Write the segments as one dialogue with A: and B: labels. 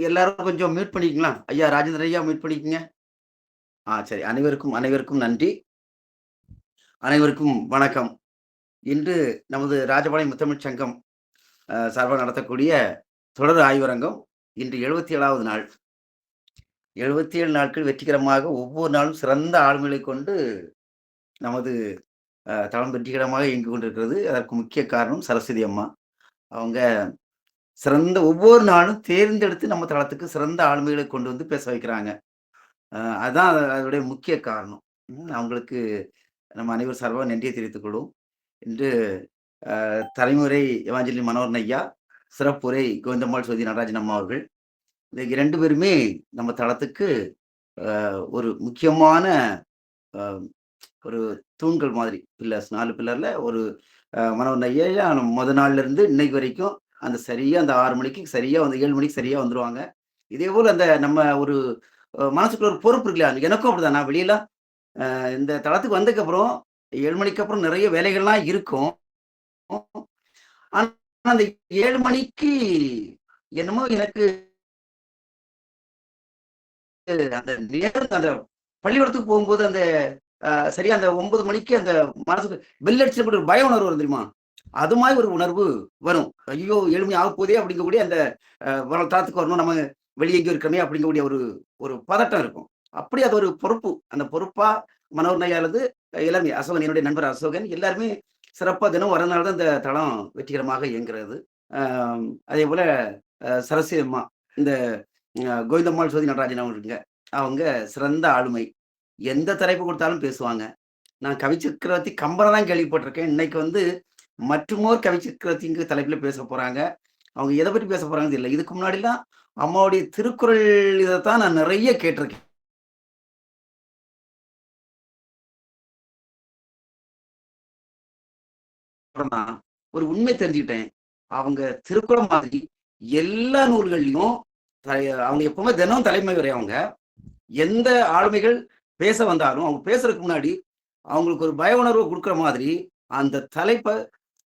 A: எல்லாரும் கொஞ்சம் மியூட் பண்ணிக்கங்களா? ஐயா ராஜேந்திரன் ஐயா மியூட் பண்ணிக்கங்க. சரி. அனைவருக்கும் அனைவருக்கும் நன்றி. அனைவருக்கும் வணக்கம். இன்று நமது ராஜபாளையம் முத்தமிழ்ச் சங்கம் சார்பாக நடத்தக்கூடிய தொடர் ஆய்வரங்கம் இன்று 77வது நாள். 77 நாட்கள் வெற்றிகரமாக ஒவ்வொரு நாளும் சிறந்த ஆளுமைகளை கொண்டு நமது தளம் வெற்றிகரமாக இயங்கிக் கொண்டிருக்கிறது. அதற்கு முக்கிய காரணம் சரஸ்வதி அம்மா. அவங்க சிறந்த ஒவ்வொரு நாளும் தேர்ந்தெடுத்து நம்ம தளத்துக்கு சிறந்த ஆளுமைகளை கொண்டு வந்து பேச வைக்கிறாங்க. அதான் அதனுடைய முக்கிய காரணம். அவங்களுக்கு நம்ம அனைவர் சார்பாக நன்றியை தெரிவித்துக் கொள்வோம். இன்று தலைமுறை எவாஞ்சலின் மனோகரன் ஐயா, சிறப்புரை கோவிந்தம்மாள் சோதி நடராஜன் அம்மா அவர்கள். இந்த 2 பேருமே நம்ம தளத்துக்கு ஒரு முக்கியமான ஒரு தூண்கள் மாதிரி. பில்லர்ஸ் 4 பில்லர்ல ஒரு மனோகரன் ஐயா மொத நாள்ல இருந்து இன்னைக்கு வரைக்கும் அந்த சரியா அந்த 6 மணிக்கு சரியா வந்து 7 மணிக்கு சரியா வந்துருவாங்க. இதேபோல அந்த நம்ம ஒரு மனசுக்குள்ள ஒரு பொறுப்பு இருக்குல்லையா? எனக்கும் அப்படிதான். நான் வெளியில இந்த தளத்துக்கு வந்ததுக்கப்புறம் 7 மணிக்கு அப்புறம் நிறைய வேலைகள்லாம் இருக்கும். ஆனா அந்த 7 மணிக்கு என்னமோ எனக்கு அந்த நேரம் அந்த பள்ளிக்கூடத்துக்கு போகும்போது அந்த சரியா அந்த 9 மணிக்கு அந்த மனசுக்கு பெல் அடிச்ச ஒரு பய உணர்வு வரும் தெரியுமா? அது மாதிரி ஒரு உணர்வு வரும். ஐயோ! 7 மணி ஆகப்போதே அப்படிங்கக்கூடிய அந்த தளத்துக்கு வரணும். நம்ம வெளிய எங்கேயோ இருக்கிறோமே அப்படிங்கக்கூடிய ஒரு ஒரு பதட்டம் இருக்கும். அப்படி அது ஒரு பொறுப்பு. அந்த பொறுப்பா மனோகரன் ஐயாலது எல்லாருமே அசோகன் என்னுடைய நண்பர் அசோகன் எல்லாருமே சிறப்பா தினம் வரனால தான் இந்த தளம் வெற்றிகரமாக இயங்குகிறது. அதேபோல சரஸ்வதி அம்மா, இந்த கோவிந்தம்மாள் சோதி நடராஜன் அவர்களுங்க. அவங்க சிறந்த ஆளுமை. எந்த தலைப்பு கொடுத்தாலும் பேசுவாங்க. நான் கவிச்சக்கரவர்த்தி கம்பரை தான் கேள்விப்பட்டிருக்கேன். இன்னைக்கு வந்து மற்றுமோர் கவிச்சக்கரவர்த்திங்கிற தலைப்புல பேச போறாங்க. அவங்க எத பத்தி பேச போறாங்கன்னு தெரியல. இதுக்கு முன்னாடிலாம் அம்மாவுடைய திருக்குறள் இதத்தான் நான் நிறைய கேட்டிருக்கேன். ஒரு உண்மை தெரிஞ்சுக்கிட்டேன். அவங்க திருக்குறள் மாதிரி எல்லா நூல்கள்லயும் அவங்க எப்பவுமே தினம் தலைமை உரை அவங்க. எந்த ஆளுமைகள் பேச வந்தாலும் அவங்க பேசுறதுக்கு முன்னாடி அவங்களுக்கு ஒரு பய உணர்வு கொடுக்குற மாதிரி அந்த தலைப்பை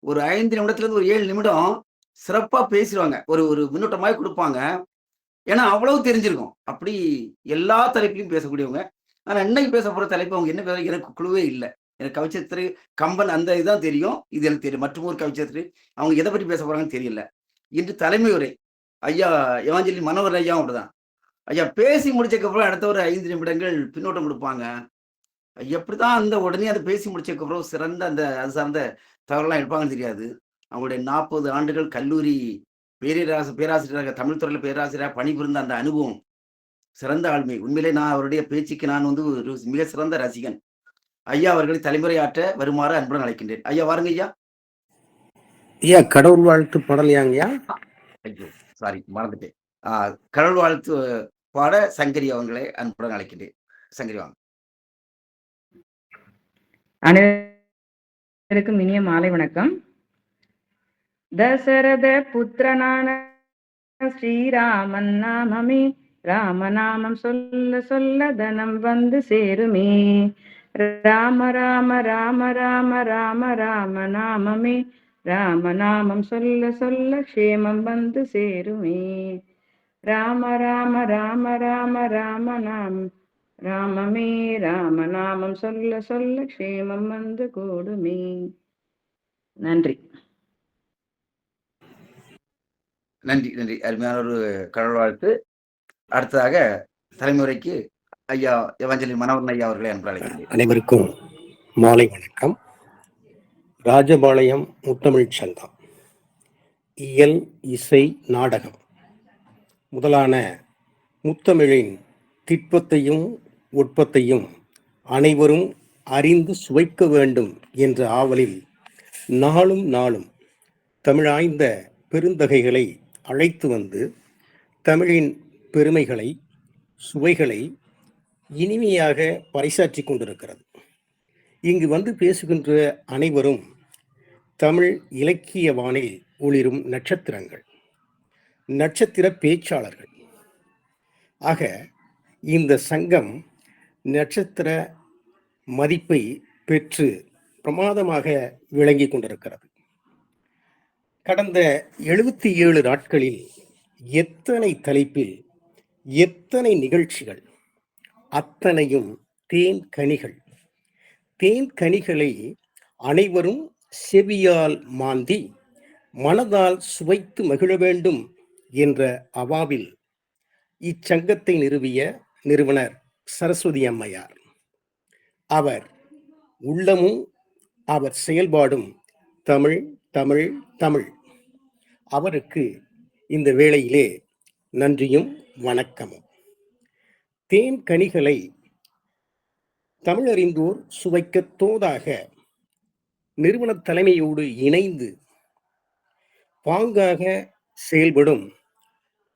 A: ஒரு 5 நிமிடத்துல இருந்து ஒரு 7 நிமிடம் சிறப்பா பேசிடுவாங்க. ஒரு ஒரு முன்னோட்டமாய் கொடுப்பாங்க. ஏன்னா அவ்வளவு தெரிஞ்சிருக்கும். அப்படி எல்லா தலைப்பிலும் பேசக்கூடியவங்க. ஆனா இன்னைக்கு பேச போற தலைப்பு அவங்க என்ன பேச எனக்கு குழுவே இல்ல. எனக்கு கவிச்சத்திரு கம்பன் அந்த இதுதான் தெரியும். இது எனக்கு தெரியும். மற்றும் ஒரு கவிச்சத்திரு அவங்க எதை பற்றி பேச போறாங்கன்னு தெரியல. இன்று தலைமை உரை ஐயா எவாஞ்சலின் மனோகர் ஐயாவும் அப்படிதான். ஐயா பேசி முடிச்சதுக்கப்புறம் அடுத்த ஒரு 5 நிமிடங்கள் பின்னோட்டம் கொடுப்பாங்க. எப்படிதான் அந்த உடனே அதை பேசி முடிச்சதுக்கப்புறம் சிறந்த அந்த அது சார்ந்த தகவல்லாம் எடுப்பாங்கன்னு தெரியாது. அவங்களுடைய 40 ஆண்டுகள் கல்லூரி பேராசிரியராக தமிழ் துறையில பேராசிரியராக பணிபுரிந்த அந்த அனுபவம் சிறந்த ஆளுமை. உண்மையிலே நான் அவருடைய பேச்சுக்கு நான் வந்து ஒரு மிக சிறந்த ரசிகன். ஐயா அவர்களை தலைமுறையாற்ற வருமாறு அன்புடன் அழைக்கின்றேன். ஐயா வாருங்க ஐயா.
B: ஐயா கடவுள் வாழ்த்து பாடலையாங்கய்யா?
A: ஐயோ சாரி மறந்துட்டேன். கடவுள் வாழ்த்து பாட சங்கரி அவங்களை அன்புடன் அழைக்கின்றேன். சங்கரி வாங்க.
C: அனைவருக்கும் இனிய மாலை வணக்கம். தசரத புத்திரனான ஸ்ரீராமன் நாமமே, ராமநாமம் சொல்ல சொல்ல தனம் வந்து சேருமே. ராம ராம ராம ராம ராம ராம நாமமே, ராமநாமம் சொல்ல சொல்ல க்ஷேமம் வந்து சேருமே. ராம ராம ராம ராம ராம நாம ராமமே, ராமநாமம் சொல்ல சொல்ல க்ஷேமம் வந்து கூடுமே. நன்றி.
A: நன்றி நன்றி. அருமையான ஒரு கடவுள் வாழ்த்து. அடுத்ததாக தலைமுறைக்கு ஐயா எவாஞ்சலின் மனோகரன் ஐயா அவர்களை அன்பு அழைக்கின்றேன்.
B: அனைவருக்கும் மாலை வணக்கம். ராஜபாளையம் முத்தமிழ்ச் சங்கம் இயல், இசை, நாடகம் முதலான முத்தமிழின் திட்பத்தையும் உட்பத்தையும் அனைவரும் அறிந்து சுவைக்க வேண்டும் என்ற ஆவலில் நாளும் நாளும் தமிழாய்ந்த பெருந்தகைகளை அழைத்து வந்து தமிழின் பெருமைகளை, சுவைகளை இனிமையாக பறைசாற்றி கொண்டிருக்கிறது. இங்கு வந்து பேசுகின்ற அனைவரும் தமிழ் இலக்கிய வானில் ஒளிரும் நட்சத்திரங்கள், நட்சத்திர பேச்சாளர்கள். ஆக இந்த சங்கம் நட்சத்திர மதிப்பை பெற்று பிரமாதமாக விளங்கி கொண்டிருக்கிறது. கடந்த 77 நாட்களில் எத்தனை தலைப்பில் எத்தனை நிகழ்ச்சிகள், அத்தனையும் தேன் கனிகள். தேன் கனிகளை அனைவரும் செவியால் மாந்தி மனதால் சுவைத்து மகிழ வேண்டும் என்ற அவாவில் இச்சங்கத்தை நிறுவிய நிறுவனர் சரஸ்வதி அம்மையார். அவர் உள்ளமும் அவர் செயல்பாடும் தமிழ் தமிழ் தமிழ். அவருக்கு இந்த வேளையிலே நன்றியும் வணக்கமும். தேன் கனிகளை தமிழறிந்தோர் சுவைக்க தோதாக நிறுவன தலைமையோடு இணைந்து பாங்காக செயல்படும்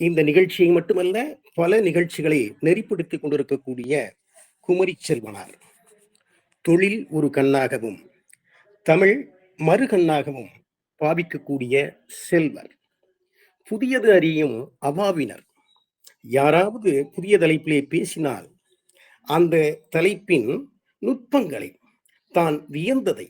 B: இந்த நிகழ்ச்சியை மட்டுமல்ல, பல நிகழ்ச்சிகளை நெறிப்படுத்திக் கொண்டிருக்கக்கூடிய குமரி செல்வனார், தொழில் ஒரு கண்ணாகவும் தமிழ் மறு கண்ணாகவும் பாவிக்கக்கூடிய செல்வர், புதியது அறியும் அவாவினர். யாராவது புதிய தலைப்பிலே பேசினால் அந்த தலைப்பின் நுட்பங்களை, தான் வியந்ததை,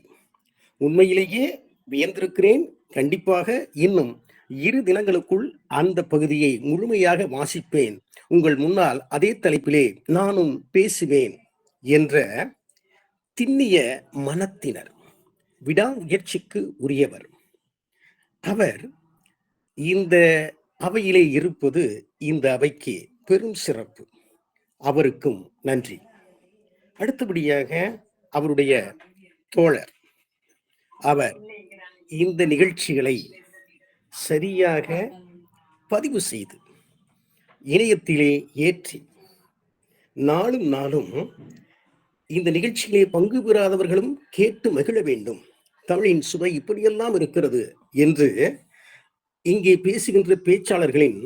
B: உண்மையிலேயே வியந்திருக்கிறேன், கண்டிப்பாக இன்னும் 2 தினங்களுக்குள் அந்த பகுதியை முழுமையாக வாசிப்பேன், உங்கள் முன்னால் அதே தலைப்பிலே நானும் பேசுவேன் என்ற திண்ணிய மனத்தினர், விடாமுயற்சிக்கு உரியவர். அவர் இந்த அவையிலே இருப்பது இந்த அவைக்கு பெரும் சிறப்பு. அவருக்கும் நன்றி. அடுத்தபடியாக அவருடைய தோழர், அவர் இந்த நிகழ்ச்சிகளை சரியாக பதிவு செய்து இணையத்திலே ஏற்றி நாளும் நாளும் இந்த நிகழ்ச்சியிலே பங்கு பெறாதவர்களும் கேட்டு மகிழ வேண்டும், தமிழின் சுவை இப்படியெல்லாம் இருக்கிறது என்று இங்கே பேசுகின்ற பேச்சாளர்களின்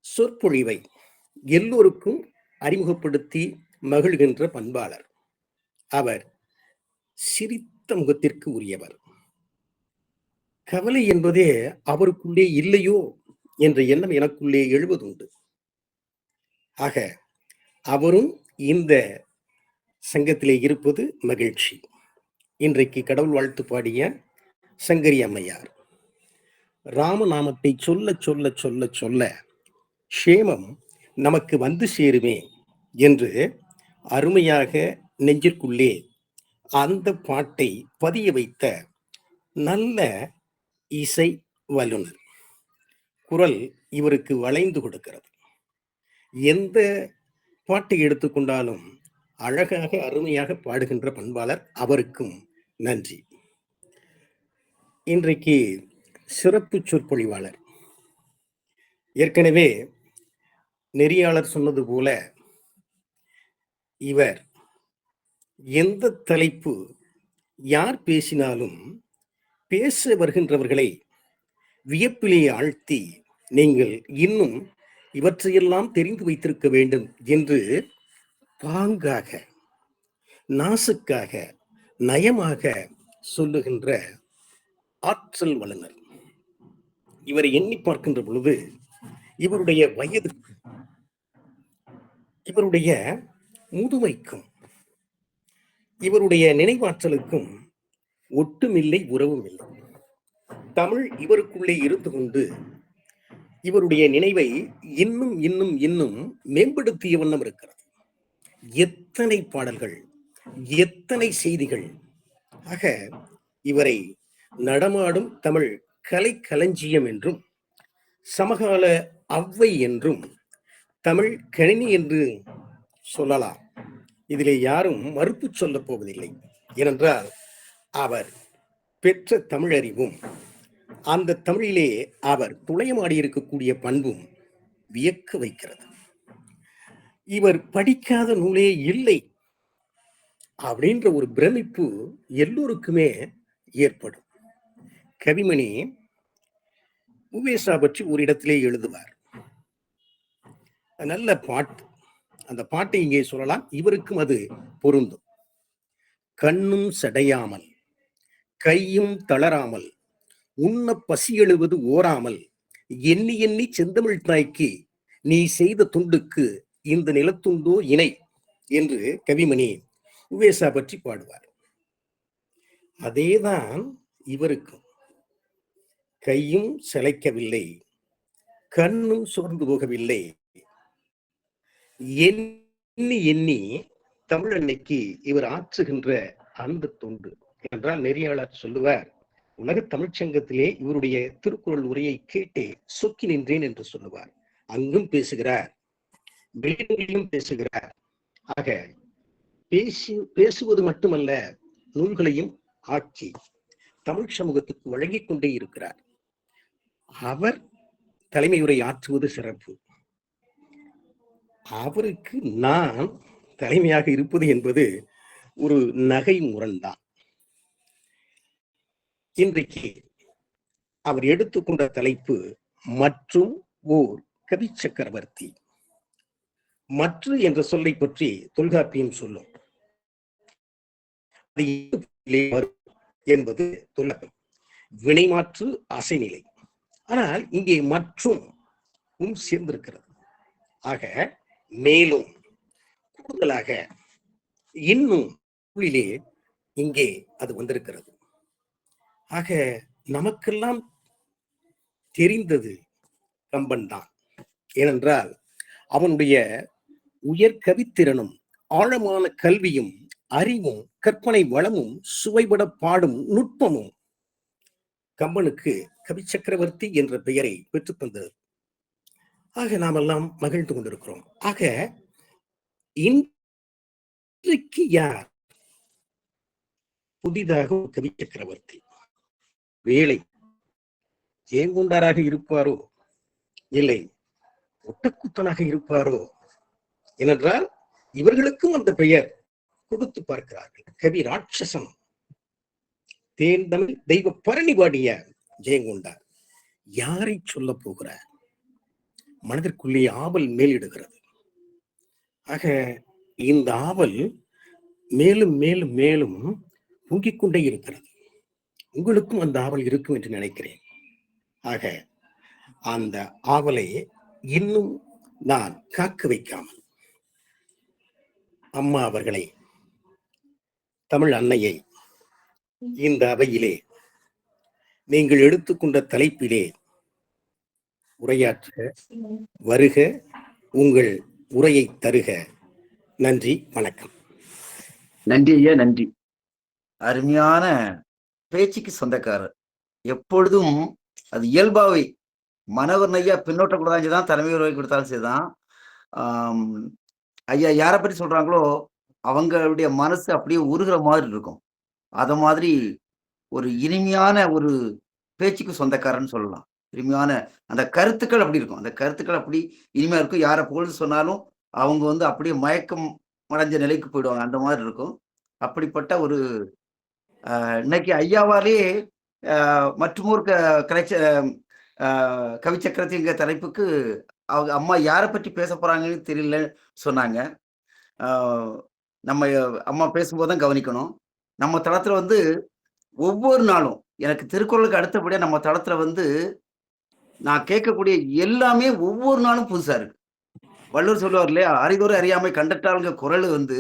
B: சொற்பொழிவை எல்லோருக்கும் அறிமுகப்படுத்தி மகிழ்கின்ற பண்பாளர். அவர் சிரித்த முகத்திற்கு உரியவர். கவலை என்பதே அவருக்குள்ளே இல்லையோ என்ற எண்ணம் எனக்குள்ளே எழுவதுண்டு. ஆக அவரும் இந்த சங்கத்திலே இருப்பது மகிழ்ச்சி. இன்றைக்கு கடவுள் வாழ்த்து பாடிய சங்கரி அம்மையார், ராமநாமத்தை சொல்ல சொல்ல சொல்ல சொல்ல க்ஷேமம் நமக்கு வந்து சேருமே என்று அருமையாக நெஞ்சிற்குள்ளே அந்த பாட்டை பதிய வைத்த நல்ல இசை வல்லுனர். குரல் இவருக்கு வளைந்து கொடுக்கிறது. எந்த பாட்டை எடுத்துக்கொண்டாலும் அழகாக அருமையாக பாடுகின்ற பண்பாளர். அவருக்கும் நன்றி. இன்றைக்கு சிறப்பு சொற்பொழிவாளர், ஏற்கனவே நெறியாளர் சொன்னது போல, இவர் எந்த தலைப்பு யார் பேசினாலும் பேச வருகின்றவர்களை வியப்பிலே ஆழ்த்தி, நீங்கள் இன்னும் இவற்றையெல்லாம் தெரிந்து வைத்திருக்க வேண்டும் என்று பாங்காக, நாசுக்காக, நயமாக சொல்லுகின்ற ஆற்றல் வல்லுனர். இவரை எண்ணி பார்க்கின்ற பொழுது இவருடைய வயதுக்கு, இவருடைய முதுமைக்கும், இவருடைய நினைவாற்றலுக்கும் ஒட்டுமில்லை, உறவும் இல்லை. தமிழ் இவருக்குள்ளே இருந்து கொண்டு இவருடைய நினைவை இன்னும் இன்னும் இன்னும் மேம்படுத்திய வண்ணம் இருக்கிறது. எத்தனை பாடல்கள், எத்தனை செய்திகள். ஆக இவரை நடமாடும் தமிழ் கலை களஞ்சியம் என்றும், சமகால அவ்வை என்றும், தமிழ் கணினி என்று சொல்லலாம். இதிலே யாரும் மறுப்பு சொல்லப் போவதில்லை. ஏனென்றால் அவர் பெற்ற தமிழறிவும், அந்த தமிழிலே அவர் துளையமாடி இருக்கக்கூடிய பண்பும் வியக்க வைக்கிறது. இவர் படிக்காத நூலே இல்லை அப்படின்ற ஒரு பிரமிப்பு எல்லோருக்குமே ஏற்படும். கவிமணி உவேசா பற்றி ஒரு இடத்திலே எழுதுவார். நல்ல பாட்டு, அந்த பாட்டை இங்கே சொல்லலாம், இவருக்கும் அது பொருந்தும். கண்ணும் சடையாமல், கையும் தளராமல், உண்ண பசி எழுவது ஓராமல், எண்ணி எண்ணி செந்தமிழ் தாய்க்கு நீ செய்த துண்டுக்கு இந்த நிலத்துண்டோ இணை என்று கவிமணி உவேசா பற்றி பாடுவார். அதேதான் இவருக்கும். கையும் சிலைக்கவில்லை, கண்ணும் சோர்ந்து போகவில்லை. எண்ணி எண்ணி தமிழன்னைக்கு இவர் ஆற்றுகின்ற அந்த தொண்டு என்றால் நெறியாளர் சொல்லுவார், உலக தமிழ்ச்சங்கத்திலே இவருடைய திருக்குறள் உரையை கேட்டே சொக்கி நின்றேன் என்று சொல்லுவார். அங்கும் பேசுகிறார், வெளியிலும் பேசுகிறார். ஆக பேசுவது மட்டுமல்ல, நூல்களையும் ஆட்சி தமிழ் சமூகத்துக்கு வழங்கிக் கொண்டே இருக்கிறார். அவர் தலைமை உரை ஆற்றுவது சிறப்பு. அவருக்கு நான் தலைமையாக இருப்பது என்பது ஒரு நகை முரண்தான். இன்றைக்கு அவர் எடுத்துக்கொண்ட தலைப்பு மற்றும் ஓர் கவி சக்கரவர்த்தி. மற்று என்ற சொல்லை பற்றி தொல்காப்பியம் சொல்லும். என்பது தொல்காப்பியம் வினைமாற்று அசைநிலை. ஆனால் இங்கே மற்றும் சேர்ந்திருக்கிறது. ஆக மேலும் கூடுதலாக இன்னும் இங்கே அது வந்திருக்கிறது. ஆக நமக்கெல்லாம் தெரிந்தது கம்பன் தான். ஏனென்றால் அவனுடைய உயர் கவித்திறனும் ஆழமான கல்வியும் அறிவும் கற்பனை வளமும் சுவைபட பாடும் நுட்பமும் கம்பனுக்கு கவி சக்கரவர்த்தி என்ற பெயரை பெற்றுத் தந்தது. ஆக நாம் எல்லாம் மகிழ்ந்து கொண்டிருக்கிறோம். ஆக இன்றைக்கு யார் புதிதாக கவி சக்கரவர்த்தி? வேலை ஜெயங்கொண்டாராக இருப்பாரோ, இல்லை ஒட்டக்குத்தனாக இருப்பாரோ? ஏனென்றால் இவர்களுக்கும் அந்த பெயர் கொடுத்து பார்க்கிறார்கள். கவி ராட்சசன், தேர்ந்தமிழ் தெய்வ பரணி பாடிய ஜெயங்கொண்டார். யாரை சொல்ல போகிறார்? மனதிற்குள்ளே ஆவல் மேலிடுகிறது. ஆக இந்த ஆவல் மேலும் மேலும் மேலும் பொங்கிக் கொண்டே இருக்கிறது. உங்களுக்கும் அந்த ஆவல் இருக்கும் என்று நினைக்கிறேன். ஆக அந்த ஆவலை இன்னும் நான் காக்க வைக்காமல் அம்மா அவர்களை, தமிழ் அன்னையை இந்த அவையிலே நீங்கள் எடுத்துக்கொண்ட தலைப்பிலே உரையாற்ற வருக, உங்கள் உரையை தருக. நன்றி, வணக்கம்.
A: நன்றி ஐயா, நன்றி. அருமையான பேச்சுக்கு சொந்தக்காரர். எப்பொழுதும் அது இயல்பாவே மனவர் ஐயா பின்னோட்ட கொடுத்தாலும் சரிதான், தலைமை உரை கொடுத்தாலும் சரிதான். ஐயா யாரை பற்றி சொல்றாங்களோ அவங்களுடைய மனசு அப்படியே உருகிற மாதிரி இருக்கும். அத மாதிரி ஒரு இனிமையான ஒரு பேச்சுக்கு சொந்தக்காரன்னு சொல்லலாம். இனிமையான அந்த கருத்துக்கள் அப்படி இருக்கும். அந்த கருத்துக்கள் அப்படி இனிமையா இருக்கும். யாரை புகழ்ந்து சொன்னாலும் அவங்க வந்து அப்படியே மயக்கம் அடைஞ்ச நிலைக்கு போயிடுவாங்க. அந்த மாதிரி இருக்கும். அப்படிப்பட்ட ஒரு இன்னைக்கு ஐயாவாலே மற்றுமொரு கவி சக்கரவர்த்திங்கிற தலைப்புக்கு அவங்க அம்மா யாரை பற்றி பேச போறாங்கன்னு தெரியலன்னு சொன்னாங்க. நம்ம அம்மா பேசும்போது தான் கவனிக்கணும். நம்ம தளத்துல வந்து ஒவ்வொரு நாளும் எனக்கு திருக்குறளுக்கு அடுத்தபடியா நம்ம தளத்துல வந்து நான் கேட்கக்கூடிய எல்லாமே ஒவ்வொரு நாளும் புதுசா இருக்கு. வள்ளுவர் சொல்லுவார் இல்லையா, அறிதோறு அறியாமை கண்டட்டாளுங்க குரல் வந்து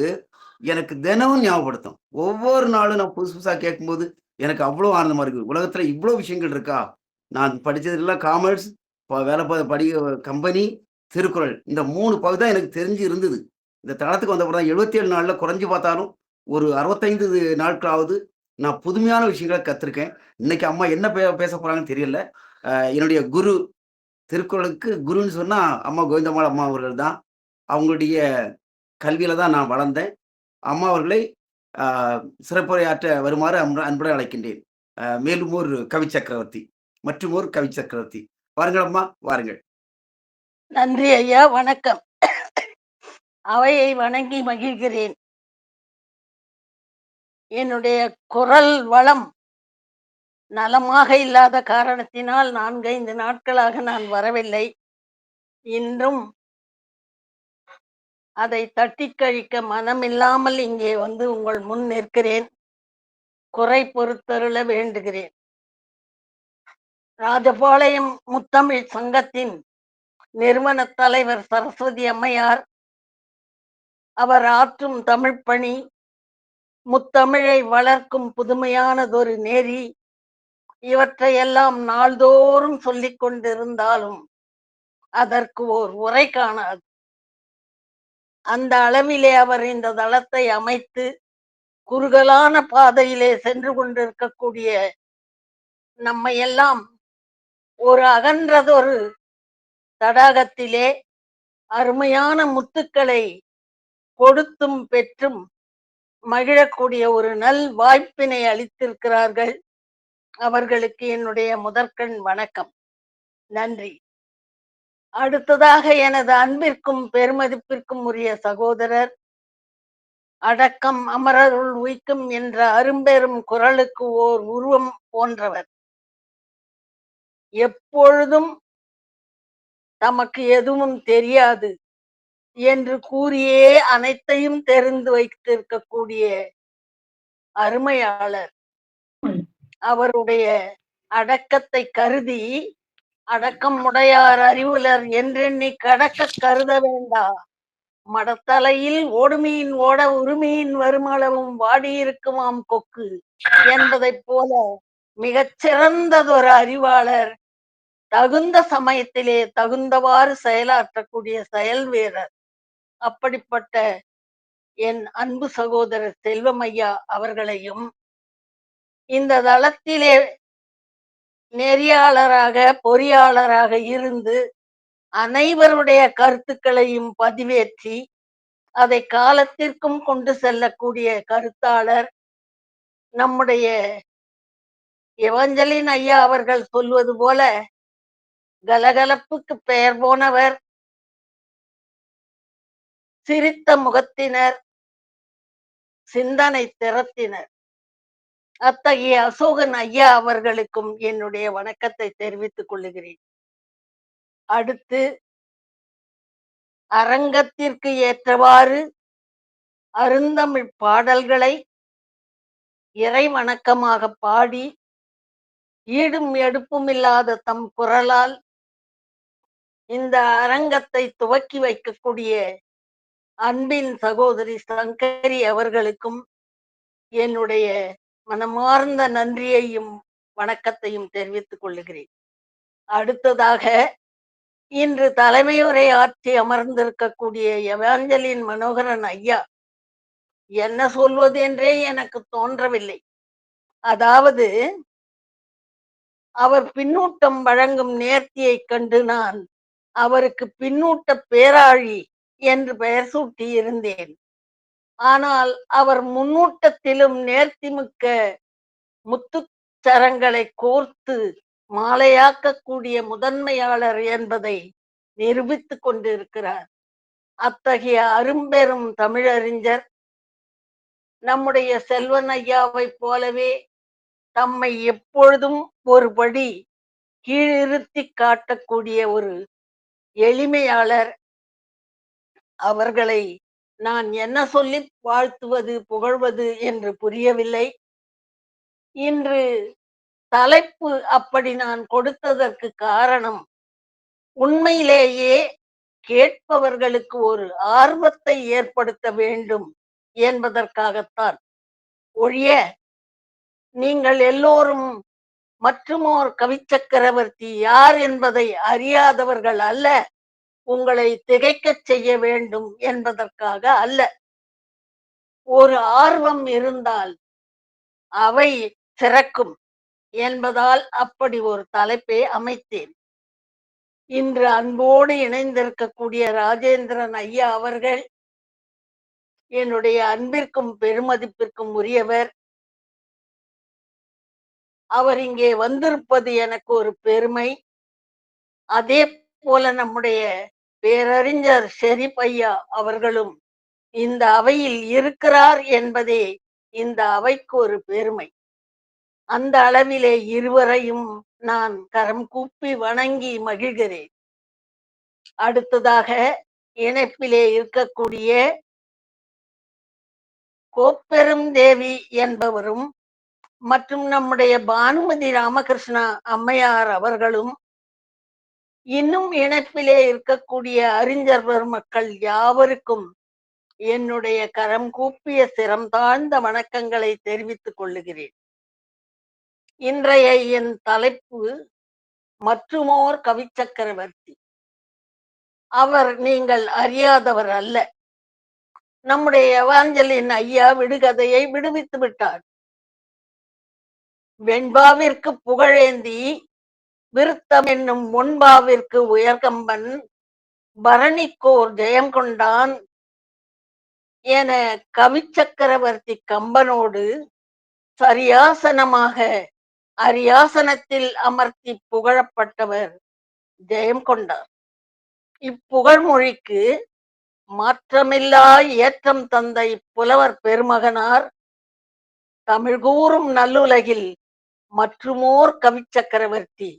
A: எனக்கு தினமும் ஞாபகப்படுத்தும். ஒவ்வொரு நாளும் நான் புதுசு புதுசா கேட்கும்போது எனக்கு அவ்வளோ ஆனந்தமா இருக்கு. உலகத்துல இவ்வளோ விஷயங்கள் இருக்கா? நான் படிச்சதெல்லாம் காமர்ஸ், வேலை படி கம்பெனி, திருக்குறள். இந்த 3 பகுதி தான் எனக்கு தெரிஞ்சு இருந்தது. இந்த தளத்துக்கு வந்த பிறகு 77 நாள்ல குறைஞ்சு பார்த்தாலும் ஒரு 65 நாட்களாவது நான் புதுமையான விஷயங்களை கத்திருக்கேன். இன்னைக்கு அம்மா என்ன பேச போறாங்கன்னு தெரியல. என்னுடைய குரு, திருக்குறளுக்கு குருன்னு சொன்னா அம்மா கோவிந்தம்மாள் அம்மா அவர்கள் தான். அவங்களுடைய கல்வியில தான் நான் வளர்ந்தேன். அம்மா அவர்களை சிறப்புரையாற்ற வருமாறு அன்புடன் அழைக்கின்றேன். மேலும் ஒரு கவி சக்கரவர்த்தி, மற்றும் ஒரு கவி சக்கரவர்த்தி. வாருங்கள் அம்மா, வாருங்கள்.
D: நன்றி ஐயா, வணக்கம். அவையை வணங்கி மகிழ்கிறேன். என்னுடைய குரல் வளம் நலமாக இல்லாத காரணத்தினால் 4-5 நாட்களாக நான் வரவில்லை. இன்றும் அதை தட்டி கழிக்க மனமில்லாமல் இங்கே வந்து உங்கள் முன் நிற்கிறேன். குறை பொறுத்தருள வேண்டுகிறேன். ராஜபாளையம் முத்தமிழ் சங்கத்தின் நிறுவன தலைவர் சரஸ்வதி அம்மையார் அவர் ஆற்றும் தமிழ் பணி, முத்தமிழை வளர்க்கும் புதுமையானதொரு நெறி, இவற்றையெல்லாம் நாள்தோறும் சொல்லிக் கொண்டிருந்தாலும் அதற்கு ஓர் உரை காணாது. அந்த அளவிலே அவர் இந்த தளத்தை அமைத்து குறுகலான பாதையிலே சென்று கொண்டிருக்கக்கூடிய நம்மையெல்லாம் ஒரு அகன்றதொரு தடாகத்திலே அருமையான முத்துக்களை கொடுத்தும் பெற்றும் மகிழக்கூடிய ஒரு நல் வாய்ப்பினை அளித்திருக்கிறார்கள். அவர்களுக்கு என்னுடைய முதற்கண் வணக்கம், நன்றி. அடுத்ததாக எனது அன்பிற்கும் பெருமதிப்பிற்கும் உரிய சகோதரர், அடக்கம் அமரருள் உய்க்கும் என்ற அரும்பெரும் குரலுக்கு ஓர் உருவம் போன்றவர். எப்பொழுதும் தமக்கு எதுவும் தெரியாது என்று கூறியே அனைத்தையும் தெரிந்து வைத்திருக்கக்கூடிய அருமையாளர். அவருடைய அடக்கத்தை கருதி அடக்கம் உடையார் அறிவுலர் என்றெண்ணி கடக்க கருத வேண்டா, மடத்தலையில் ஓடுமீன் ஓட உருமீன் வருமளவும் வாடியிருக்குமாம் கொக்கு என்பதைப் போல மிகச் சிறந்ததொரு அறிவாளர், தகுந்த சமயத்திலே தகுந்தவாறு செயலாற்றக்கூடிய செயல் வீரர். அப்படிப்பட்ட என் அன்பு சகோதரர் செல்வமையா அவர்களையும் இந்த தளத்திலே நெறியாளராக பொறியாளராக இருந்து அனைவருடைய கருத்துக்களையும் பதிவேற்றி அதை காலத்திற்கும் கொண்டு செல்லக்கூடிய கருத்தாளர், நம்முடைய எவஞ்சலின் ஐயா அவர்கள் சொல்வது போல கலகலப்புக்கு பெயர் போனவர், சிரித்த முகத்தினர், சிந்தனை திறத்தினர். அத்தகைய அசோகன் ஐயா அவர்களுக்கும் என்னுடைய வணக்கத்தை தெரிவித்துக் கொள்ளுகிறேன். அடுத்து அரங்கத்திற்கு ஏற்றவாறு அருந்தமிழ் பாடல்களை இறை வணக்கமாக பாடி ஈடும் எடுப்பும் இல்லாத தம் குரலால் இந்த அரங்கத்தை துவக்கி வைக்கக்கூடிய அன்பின் சகோதரி சங்கரி அவர்களுக்கும் என்னுடைய மனமார்ந்த நன்றியையும் வணக்கத்தையும் தெரிவித்துக் கொள்ளுகிறேன். அடுத்ததாக இன்று தலைமையுரை ஆற்றி அமர்ந்திருக்கக்கூடிய எவாஞ்சலின் மனோகரன் ஐயா, என்ன சொல்வது என்றே எனக்கு தோன்றவில்லை. அதாவது அவர் பின்னூட்டம் வழங்கும் நேர்த்தியை கண்டு நான் அவருக்கு பின்னூட்ட பேராழி என்று பெயர் சூட்டி இருந்தேன். ஆனால் அவர் முன்னூட்டத்திலும் நேர்த்திமிக்க முத்துச்சரங்களை கோர்த்து மாலையாக்கக்கூடிய முதன்மையாளர் என்பதை நிரூபித்துக் கொண்டிருக்கிறார். அத்தகைய அரும்பெரும் தமிழறிஞர் நம்முடைய செல்வன் ஐயாவை போலவே தம்மை எப்பொழுதும் ஒருபடி கீழிருத்தி காட்டக்கூடிய ஒரு எளிமையாளர். அவர்களை நான் என்ன சொல்லி வாழ்த்துவது புகழ்வது என்று புரியவில்லை. இன்று தலைப்பு அப்படி நான் கொடுத்ததற்கு காரணம், உண்மையிலேயே கேட்பவர்களுக்கு ஒரு ஆர்வத்தை ஏற்படுத்த வேண்டும் என்பதற்காகத்தான் ஒழிய நீங்கள் எல்லோரும் மற்றுமோர் கவிச்சக்கரவர்த்தி யார் என்பதை அறியாதவர்கள் அல்ல, உங்களை திகைக்கச் செய்ய வேண்டும் என்பதற்காக அல்ல. ஒரு ஆர்வம் இருந்தால் அவை சிறக்கும் என்பதால் அப்படி ஒரு தலைப்பை அமைத்தேன். இன்று அன்போடு இணைந்திருக்கக்கூடிய ராஜேந்திரன் ஐயா அவர்கள் என்னுடைய அன்பிற்கும் பெருமதிப்பிற்கும் உரியவர். அவர் இங்கே வந்திருப்பது எனக்கு ஒரு பெருமை. அதே போல நம்முடைய பேரறிஞர் ஷெரீப் ஐயா அவர்களும் இந்த அவையில் இருக்கிறார் என்பதே இந்த அவைக்கு ஒரு பெருமை. அந்த அளவிலே இருவரையும் நான் கரம் கூப்பி வணங்கி மகிழ்கிறேன். அடுத்ததாக இணைப்பிலே இருக்கக்கூடிய கோப்பெரும் தேவி என்பவரும் மற்றும் நம்முடைய பானுமதி ராமகிருஷ்ணா அம்மையார் அவர்களும் இன்னும் இணைப்பிலே இருக்கக்கூடிய அறிஞர் பெருமக்கள் யாவருக்கும் என்னுடைய கரம் கூப்பிய சிரம் தாழ்ந்த வணக்கங்களை தெரிவித்துக் கொள்ளுகிறேன். இன்றைய என் தலைப்பு மற்றுமோர் கவிச்சக்கரவர்த்தி. அவர் நீங்கள் அறியாதவர் அல்ல. நம்முடைய எவாஞ்சலின் ஐயா விடுகதையை விடுவித்து விட்டார். வெண்பாவிற்கு புகழேந்தி விருத்தம் என்னும் முன்பாவிற்கு உயர்கம்பன் பரணிக்கோர் ஜெயம் கொண்டான் என கவிச்சக்கரவர்த்தி கம்பனோடு சரியாசனமாக அரியாசனத்தில் அமர்த்தி புகழப்பட்டவர் ஜெயம் கொண்டார். இப்புகழ்மொழிக்கு மாற்றமில்லா ஏற்றம் தந்த இப்புலவர் பெருமகனார் தமிழ் கூறும் நல்லுலகில் மற்றுமோர் கவிச்சக்கரவர்த்தி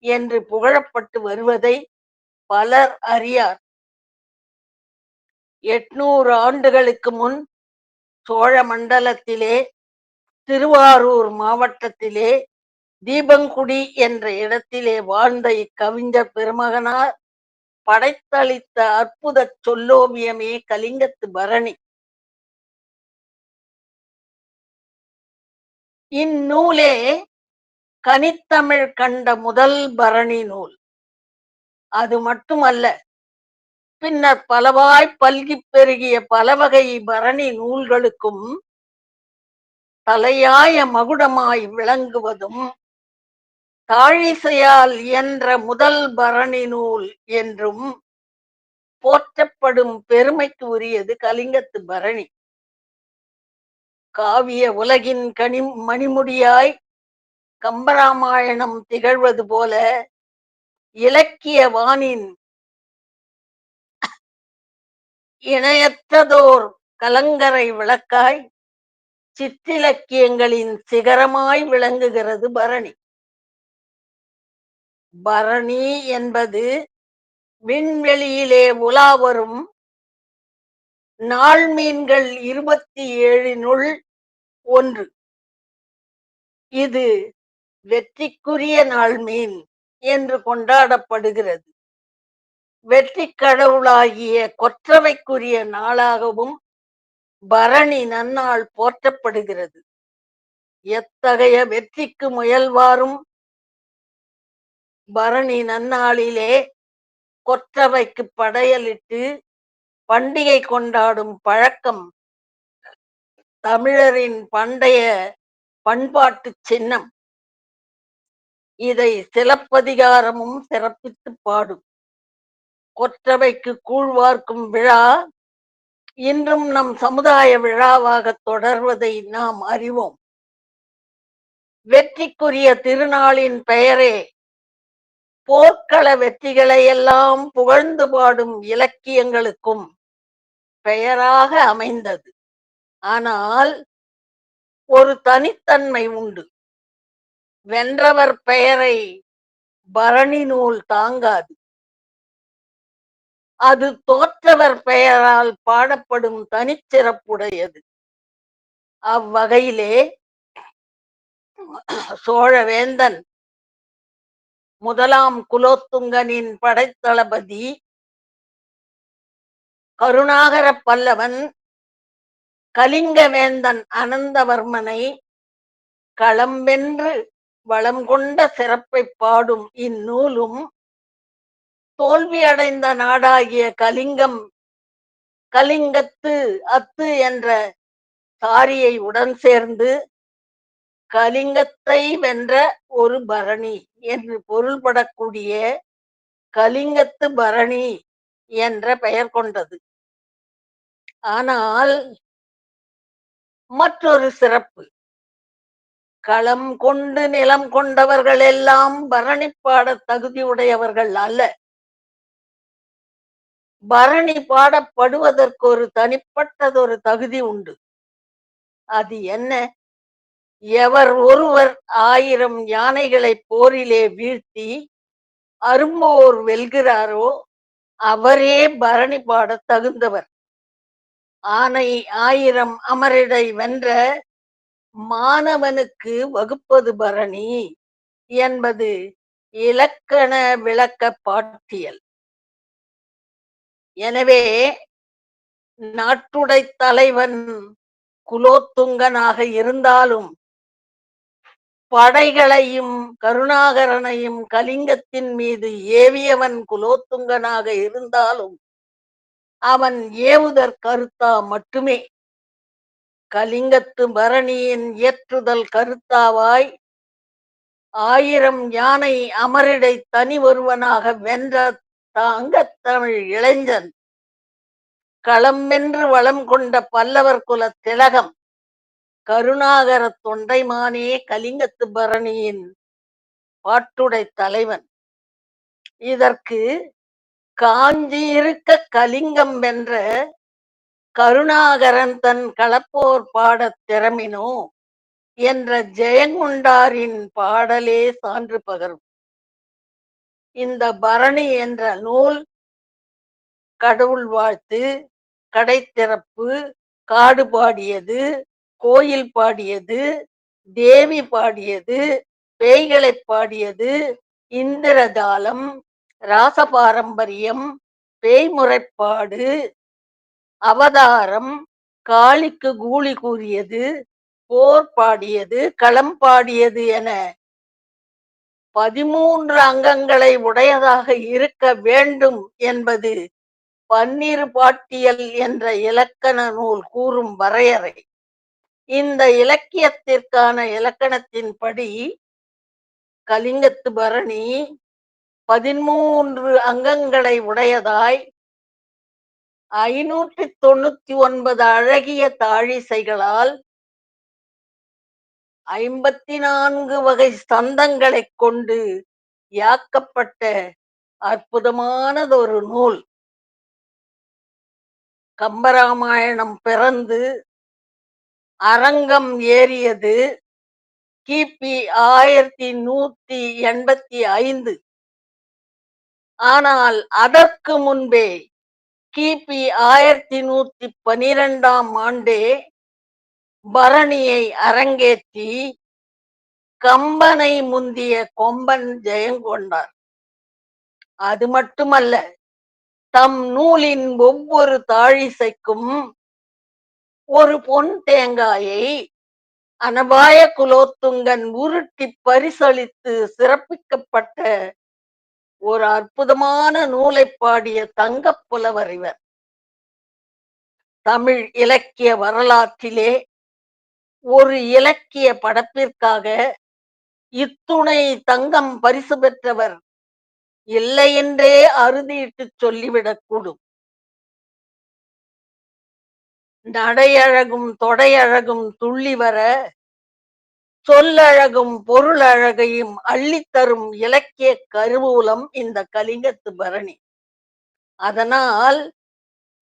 D: என்று புகழப்பட்டு வருவதை பலர் அறியார். 800 ஆண்டுகளுக்கு முன் சோழ மண்டலத்திலே திருவாரூர் மாவட்டத்திலே தீபங்குடி என்ற இடத்திலே வாழ்ந்த இக்கவிஞர் பெருமகனார் படைத்தளித்த அற்புத சொல்லோவியமே கலிங்கத்து பரணி. இந்நூலே கனித்தமிழ் கண்ட முதல் பரணி நூல். அது மட்டுமல்ல, பின்னர் பலவாய் பல்கிப் பெருகிய பலவகை பரணி நூல்களுக்கும் தலையாய மகுடமாய் விளங்குவதும் தாழிசையால் என்ற முதல் பரணி நூல் என்றும் போற்றப்படும் பெருமைக்கு உரியது கலிங்கத்து பரணி. காவிய உலகின் மணிமுடியாய் கம்பராமாயணம் திகழ்வது போல இலக்கிய வானின் இணையற்றதோர் கலங்கரை விளக்காய் சிற்றிலக்கியங்களின் சிகரமாய் விளங்குகிறது பரணி. பரணி என்பது விண்வெளியிலே உலாவரும் நாள்மீன்கள் 27னுள் ஒன்று. இது வெற்றிக்குரிய நாள்மீன் என்று கொண்டாடப்படுகிறது. வெற்றி கடவுளாகிய கொற்றவைக்குரிய நாளாகவும் பரணி நன்னாள் போற்றப்படுகிறது. எத்தகைய வெற்றிக்கு முயல்வாரும் பரணி நன்னாளிலே கொற்றவைக்கு படையலிட்டு பண்டிகை கொண்டாடும் பழக்கம் தமிழரின் பண்டைய பண்பாட்டு சின்னம். இதை சிலப்பதிகாரமும் சிறப்பித்து பாடும். கொற்றவைக்கு கூழ்வார்க்கும் விழா இன்றும் நம் சமுதாய விழாவாக தொடர்வதை நாம் அறிவோம். வெற்றிக்குரிய திருநாளின் பெயரே போர்க்கள வெற்றிகளை எல்லாம் புகழ்ந்து பாடும் இலக்கியங்களுக்கும் பெயராக அமைந்தது. ஆனால் ஒரு தனித்தன்மை உண்டு. வென்றவர் பெயரை பரணி நூல் தாங்காது. அது தோற்றவர் பெயரால் பாடப்படும் தனிச்சிறப்புடையது. அவ்வகையிலே சோழவேந்தன் முதலாம் குலோத்துங்கனின் படைத்தளபதி கருணாகர பல்லவன் கலிங்கவேந்தன் அனந்தவர்மனை களம் வென்று வளம் கொண்ட சிறப்பை பாடும் இந்நூலும் தோல்வியடைந்த நாடாகிய கலிங்கத்து அத்து என்ற சாரியை உடன் சேர்ந்து கலிங்கத்தை வென்ற ஒரு பரணி என்று பொருள்படக்கூடிய கலிங்கத்து பரணி என்ற பெயர் கொண்டது. ஆனால் மற்றொரு சிறப்பு, களம் கொண்டு நிலம் கொண்டவர்கள் எல்லாம் பரணி பாட தகுதியுடையவர்கள் அல்ல. பரணி பாடப்படுவதற்கு ஒரு தனிப்பட்டதொரு தகுதி உண்டு. அது என்ன? எவர் ஒருவர் 1000 யானைகளை போரிலே வீழ்த்தி அரும்போர் வெல்கிறாரோ அவரே பரணி பாட தகுந்தவர். ஆனை 1000 அமரிடை வென்ற மாணவனுக்கு வகுப்பது பரணி என்பது இலக்கண விளக்க பாட்டியல். எனவே நாட்டுடை தலைவன் குலோத்துங்கனாக இருந்தாலும் படைகளையும் கருணாகரனையும் கலிங்கத்தின் மீது ஏவியவன் குலோத்துங்கனாக இருந்தாலும் அவன் ஏவுதற் கருத்தா மட்டுமே. கலிங்கத்து பரணியின் இயற்றுதல் கருத்தாவாய் 1000 யானை அமரிடை தனி ஒருவனாக வென்ற தங்கத் தமிழ் இளைஞன், களம் வென்று வளம் கொண்ட பல்லவர் குலத் திலகம் கருணாகர தொண்டைமானே கலிங்கத்து பரணியின் பாட்டுடை தலைவன். இதற்கு காஞ்சி இருக்க கலிங்கம் வென்ற கருணாகரன் தன் களப்போர் பாடத் திறமினோ என்ற ஜெயங்கொண்டாரின் பாடலே சான்று பகரும். இந்த பரணி என்ற நூல் கடவுள் வாழ்த்து, கடைத்திறப்பு, காடு பாடியது, கோயில் பாடியது, தேவி பாடியது, பேய்களை பாடியது, இந்திரஜாலம், ராசபாரம்பரியம், பேய்முறைப்பாடு, அவதாரம், காளிக்கு கூலி கூறியது, போர் பாடியது, களம் பாடியது என 13 அங்கங்களை உடையதாக இருக்க வேண்டும் என்பது பன்னிரு பாட்டியல் என்ற இலக்கண நூல் கூறும் வரையறை. இந்த இலக்கியத்திற்கான இலக்கணத்தின்படி கலிங்கத்து பரணி 13 அங்கங்களை உடையதாய் 599 அழகிய தாழிசைகளால் 54 வகை சந்தங்களைக் கொண்டு யாக்கப்பட்ட அற்புதமானதொரு நூல். கம்பராமாயணம் பிறந்து அரங்கம் ஏறியது கிபி 1185. ஆனால் அதற்கு முன்பே கிபி 1112ஆம் ஆண்டே பரணியை அரங்கேற்றி கம்பனை முந்திய கொம்பன் ஜெயங்கொண்டார். அது மட்டுமல்ல, தம் நூலின் ஒவ்வொரு தாழிசைக்கும் ஒரு பொன் தேங்காயை அனபாய குலோத்துங்கன் உருட்டி பரிசளித்து சிறப்பிக்கப்பட்ட ஒரு அற்புதமான நூலை பாடிய தங்கப் புலவர் இவர். தமிழ் இலக்கிய வரலாற்றிலே ஒரு இலக்கிய படைப்பிற்காக இத்துணை தங்கம் பரிசு பெற்றவர் இல்லையென்றே அறுதியிட்டு சொல்லிவிடக்கூடும். நடையழகும் தொடையழகும் துள்ளி வர சொல்லழகும் பொருளழகையும் அள்ளித்தரும் இலக்கிய கருவூலம் இந்த கலிங்கத்து பரணி. அதனால்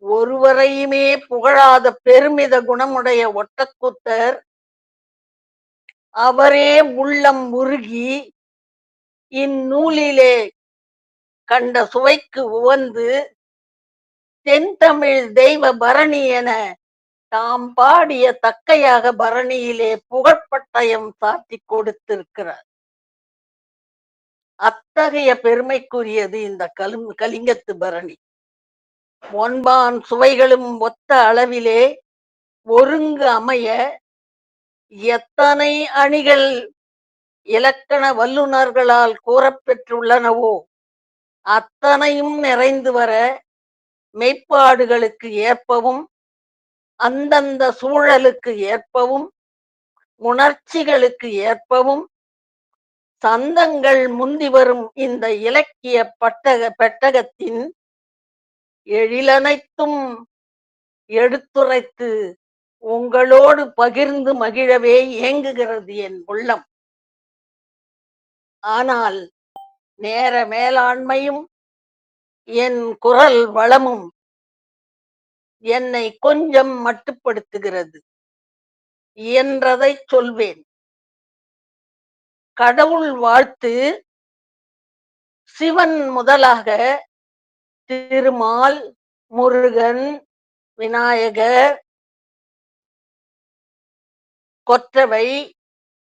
D: ஒருவரையுமே புகழாத பெருமித குணமுடைய ஒட்டக்கூத்தர் அவரே உள்ளம் உருகி இந்நூலிலே கண்ட சுவைக்கு உவந்து தென்தமிழ் தெய்வ பரணி என தாம் பாடிய தக்கையாக பரணியிலே புகழ்பட்டயம் சாத்தி கொடுத்திருக்கிறார். அத்தகைய பெருமைக்குரியது இந்த கலிங்கத்து பரணி. ஒன்பான் சுவைகளும் ஒத்த அளவிலே ஒருங்கு அமைய எத்தனை அணிகள் இலக்கண வல்லுநர்களால் கூறப்பெற்றுள்ளனவோ அத்தனையும் நிறைந்து வர மெய்ப்பாடுகளுக்கு ஏற்பவும் அந்தந்த சூழலுக்கு ஏற்பவும் உணர்ச்சிகளுக்கு ஏற்பவும் சந்தங்கள் முந்தி வரும் இந்த இலக்கிய பெட்டகத்தின் எழிலனைத்தும் எடுத்துரைத்து உங்களோடு பகிர்ந்து மகிழவே ஏங்குகிறது என் உள்ளம். ஆனால் நேர மேலாண்மையும் என் குரல் வளமும் என்னை கொஞ்சம் மட்டுப்படுத்துகிறது. இயன்றதை சொல்வேன். கடவுள் வாழ்த்து சிவன் முதலாக திருமால், முருகன், விநாயகர், கொற்றவை,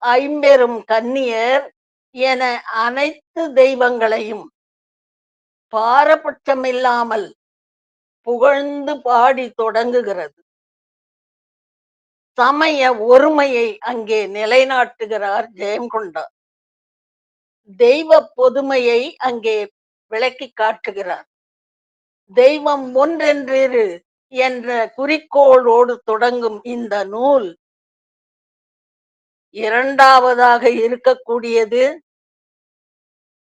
D: ஐம்பெரும் கன்னியர் என அனைத்து தெய்வங்களையும் பாரபட்சமில்லாமல் புகழ்ந்து பாடி தொடங்குகிறது. சமய ஒருமையை அங்கே நிலைநாட்டுகிறார் ஜெயங்கொண்டார். தெய்வ பொதுமையை அங்கே விளக்கி காட்டுகிறார். தெய்வம் ஒன்றென்றிரு என்ற குறிக்கோளோடு தொடங்கும் இந்த நூல் இரண்டாவதாக இருக்கக்கூடியது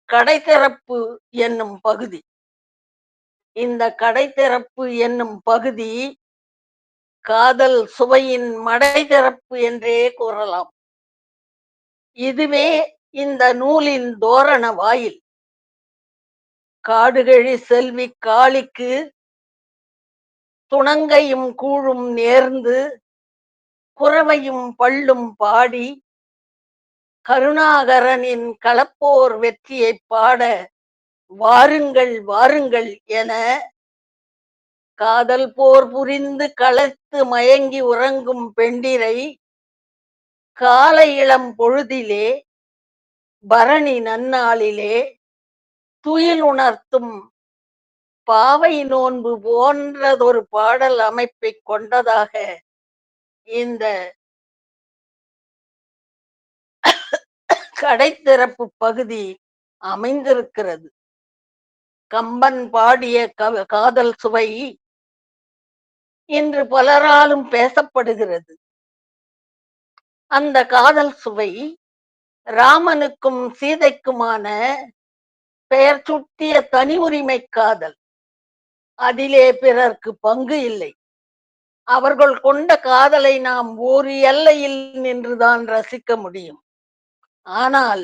D: கடைத்திறப்பு என்னும் பகுதி. இந்த கடைத்திறப்பு என்னும் பகுதி காதல் சுவையின் மடைதிறப்பு என்றே கூறலாம். இதுவே இந்த நூலின் தோரண வாயில். காடுகழி செல்வி காளிக்கு துணங்கையும் கூழும் நேர்ந்து குரவையும் பள்ளும் பாடி கருணாகரனின் களப்போர் வெற்றியை பாட வாருங்கள் வாருங்கள் என காதல் போர் புரிந்து களைத்து மயங்கி உறங்கும் பெண்டிரை காலை இளம் பொழுதிலே பரணி நன்னாளிலே துயில் உணர்த்தும் பாவை நோன்பு போன்றதொரு பாடல் அமைப்பை கொண்டதாக இந்த கடைத்திறப்பு பகுதி அமைந்திருக்கிறது. கம்பன் பாடிய காதல் சுவை இன்று பலராலும் பேசப்படுகிறது. அந்த காதல் சுவை ராமனுக்கும் சீதைக்குமான பெயர் சுட்டிய தனி உரிமை காதல். அதிலே பிறர்க்கு பங்கு இல்லை. அவர்கள் கொண்ட காதலை நாம் ஒரு எல்லையில் நின்றுதான் ரசிக்க முடியும். ஆனால்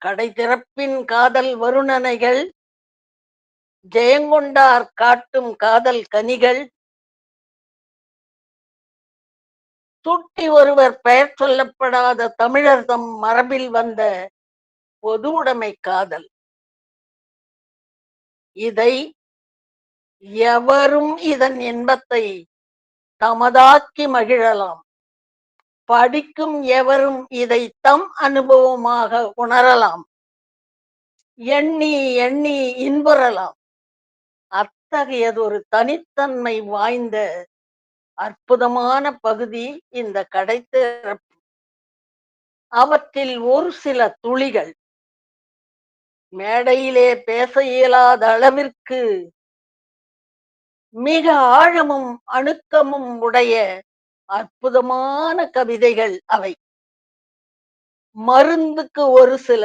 D: கடைத்திறப்பின் காதல் வருணனைகள், ஜெயங்கொண்டார் காட்டும் காதல் கனிகள், சுட்டி ஒருவர் பெயர் சொல்லப்படாத தமிழர் தம் மரபில் வந்த பொது உடைமை காதல். இதை எவரும் இதன் இன்பத்தை தமதாக்கி மகிழலாம். படிக்கும் எவரும் இதை தம் அனுபவமாக உணரலாம். எண்ணி எண்ணி இன்புறலாம். அத்தகையதொரு தனித்தன்மை வாய்ந்த அற்புதமான பகுதி இந்த கடைத்திறப்பு. அவற்றில் ஒரு சில துளிகள் மேடையிலே பேச இயலாத அளவிற்கு மிக ஆழமும் அணுக்கமும் உடைய அற்புதமான கவிதைகள் அவை. மருந்துக்கு ஒரு சில,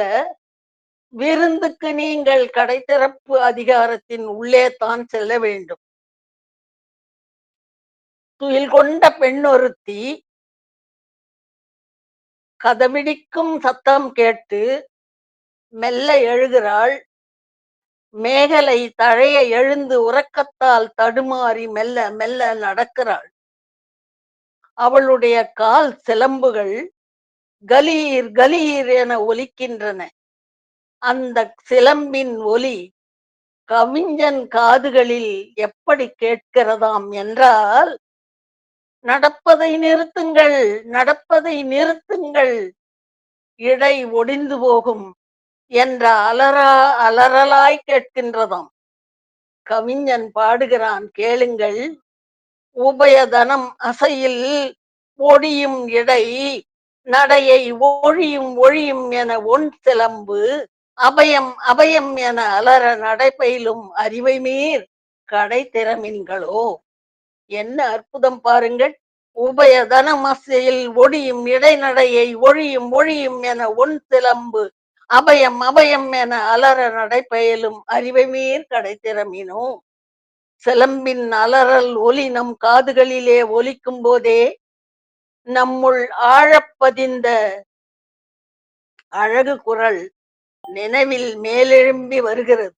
D: விருந்துக்கு நீங்கள் கடைத்திறப்பு அதிகாரத்தின் உள்ளே தான் செல்ல வேண்டும். துயில் கொண்ட பெண்ணொருத்தி கதவிடிக்கும் சத்தம் கேட்டு மெல்ல எழுகிறாள். மேகலை தழைய எழுந்து உறக்கத்தால் தடுமாறி மெல்ல மெல்ல நடக்கிறாள். அவளுடைய கால் சிலம்புகள் கலீர் கலீர் என ஒலிக்கின்றன. அந்த சிலம்பின் ஒலி கவிஞன் காதுகளில் எப்படி கேட்கிறதாம் என்றால், நடப்பதை நிறுத்துங்கள், நடப்பதை நிறுத்துங்கள், இடை ஒடிந்து போகும் என்ற அலறலாய் கேட்கின்றதாம். கவிஞன் பாடுகிறான், கேளுங்கள். உபயதனம் அசையில் ஒடியும் இடை நடையை ஒழியும் ஒழியும் என ஒன் சிலம்பு அபயம் அபயம் என அலற நடைபயிலும் அறிவை மீர் கடை திறமின்களோ. என்ன அற்புதம் பாருங்கள். உபயதனம் அசையில் ஒடியும் இடைநடையை ஒழியும் ஒழியும் என ஒன் சிலம்பு அபயம் அபயம் என அலற நடைபயிலும் அறிவை மீர் கடை திறமினோ. சிலம்பின் அலறல் ஒலி நம் காதுகளிலே ஒலிக்கும் போதே நம்முள் ஆழப்பதிந்த அழகு குரல் நினைவில் மேலெழும்பி வருகிறது.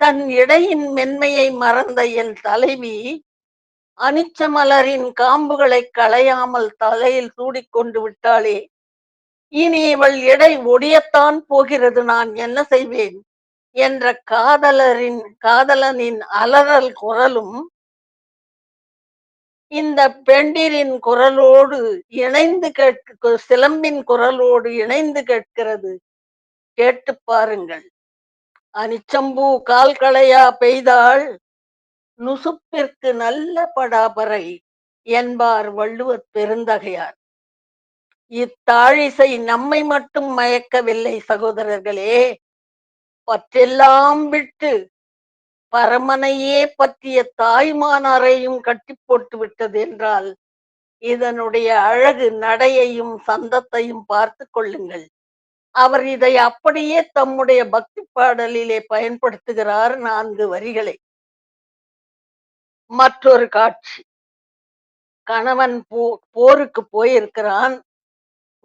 D: தன் இடையின் மென்மையை மறந்த என் தலைவி அனிச்சமலரின் காம்புகளை களையாமல் தலையில் சூடிக்கொண்டு விட்டாளே. இனி இவள் இடை ஒடியத்தான் போகிறது, நான் என்ன செய்வேன் என்ற காதலனின் அலறல் குரலும் இந்த பெண்டிரின் குரலோடு இணைந்து சிலம்பின் குரலோடு இணைந்து கேட்கிறது. கேட்டு பாருங்கள். அனிச்சம்பூ கால் களையா பெய்தாள், நுசுப்பிற்கு நல்ல படாபறை என்பார் வள்ளுவர் பெருந்தகையார். இத்தாழிசை நம்மை மட்டும் மயக்கவில்லை சகோதரர்களே, பற்றெல்லாம் விட்டு பரமனையே பற்றிய தாய்மானாரையும் கட்டி போட்டு விட்டது என்றால் இதனுடைய அழகு நடையையும் சந்தத்தையும் பார்த்து கொள்ளுங்கள். அவர் இதை அப்படியே தம்முடைய பக்தி பாடலிலே பயன்படுத்துகிறார் 4 வரிகளை. மற்றொரு காட்சி. கணவன் போருக்கு போயிருக்கிறான்.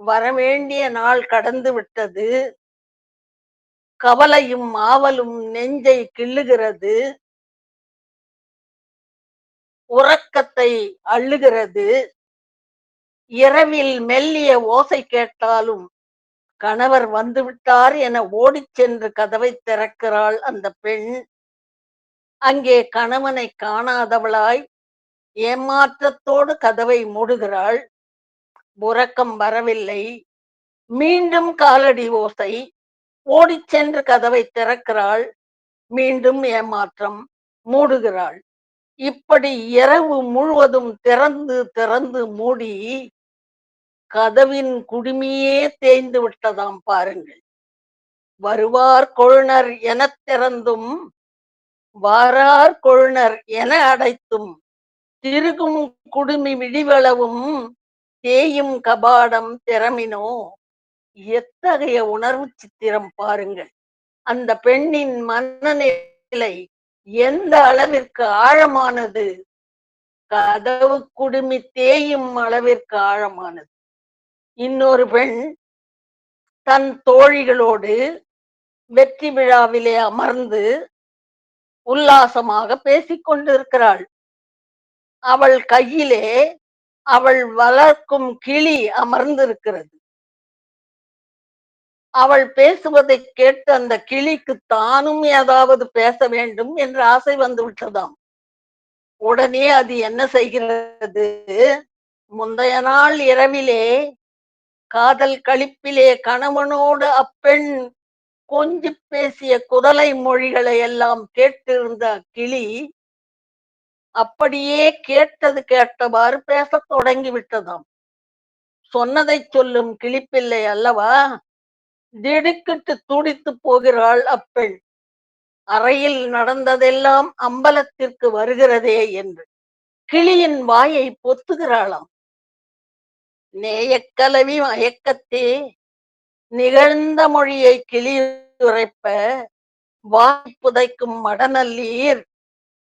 D: வரவேண்டிய நாள் கடந்து விட்டது. கவலையும் ஆவலும் நெஞ்சை கிள்ளுகிறது. உறக்கத்தை அள்ளுகிறது. இரவில் மெல்லிய ஓசை கேட்டாலும் கணவர் வந்துவிட்டார் என ஓடிச் சென்று கதவை திறக்கிறாள் அந்த பெண். அங்கே கணவனை காணாதவளாய் ஏமாற்றத்தோடு கதவை மூடுகிறாள். உறக்கம் வரவில்லை. மீண்டும் காலடி ஓசை. ஓடிச் சென்று கதவை திறக்கிறாள். மீண்டும் ஏமாற்றம். மூடுகிறாள். இப்படி இரவு முழுவதும் திறந்து திறந்து மூடி கதவின் குடுமியே தேய்ந்து விட்டதாம் பாருங்கள். வருவார் கொழுனர் எனத் திறந்தும் வாரார் கொழுனர் என அடைத்தும் திருகும் குடுமி விடிவளவும் தேயும் கபாடம் திறமினோ. எத்தகைய உணர்வு சித்திரம் பாருங்கள். அந்த பெண்ணின் மனநிலை எந்த அளவிற்கு ஆழமானது, கதவு குடுமி தேயும் அளவிற்கு ஆழமானது. இன்னொரு பெண் தன் தோழிகளோடு வெற்றி விழாவிலே அமர்ந்து உல்லாசமாக பேசிக் கொண்டிருக்கிறாள். அவள் கையிலே அவள் வளர்க்கும் கிளி அமர்ந்திருக்கிறது. அவள் பேசுவதை கேட்டு அந்த கிளிக்கு தானும் ஏதாவது பேச வேண்டும் என்று ஆசை வந்து விட்டதாம். உடனே அது என்ன செய்கிறது? முந்தைய நாள் இரவிலே காதல் களிப்பிலே கணவனோடு அப்பெண் கொஞ்சி பேசிய குதலை மொழிகளை எல்லாம் கேட்டிருந்த கிளி அப்படியே கேட்டது கேட்டவாறு பேசத் தொடங்கி விட்டதாம். சொன்னதை சொல்லும் கிளிப்பிள்ளை அல்லவா? திடுக்கிட்டு துடித்து போகிறாள் அப்பெண். அறையில் நடந்ததெல்லாம் அம்பலத்திற்கு வருகிறதே என்று கிளியின் வாயை பொத்துகிறாளாம். நேயக்கலவி மயக்கத்தே நிகழ்ந்த மொழியை கிளி உரைப்ப வாய் புதைக்கும் மடநல்லீர்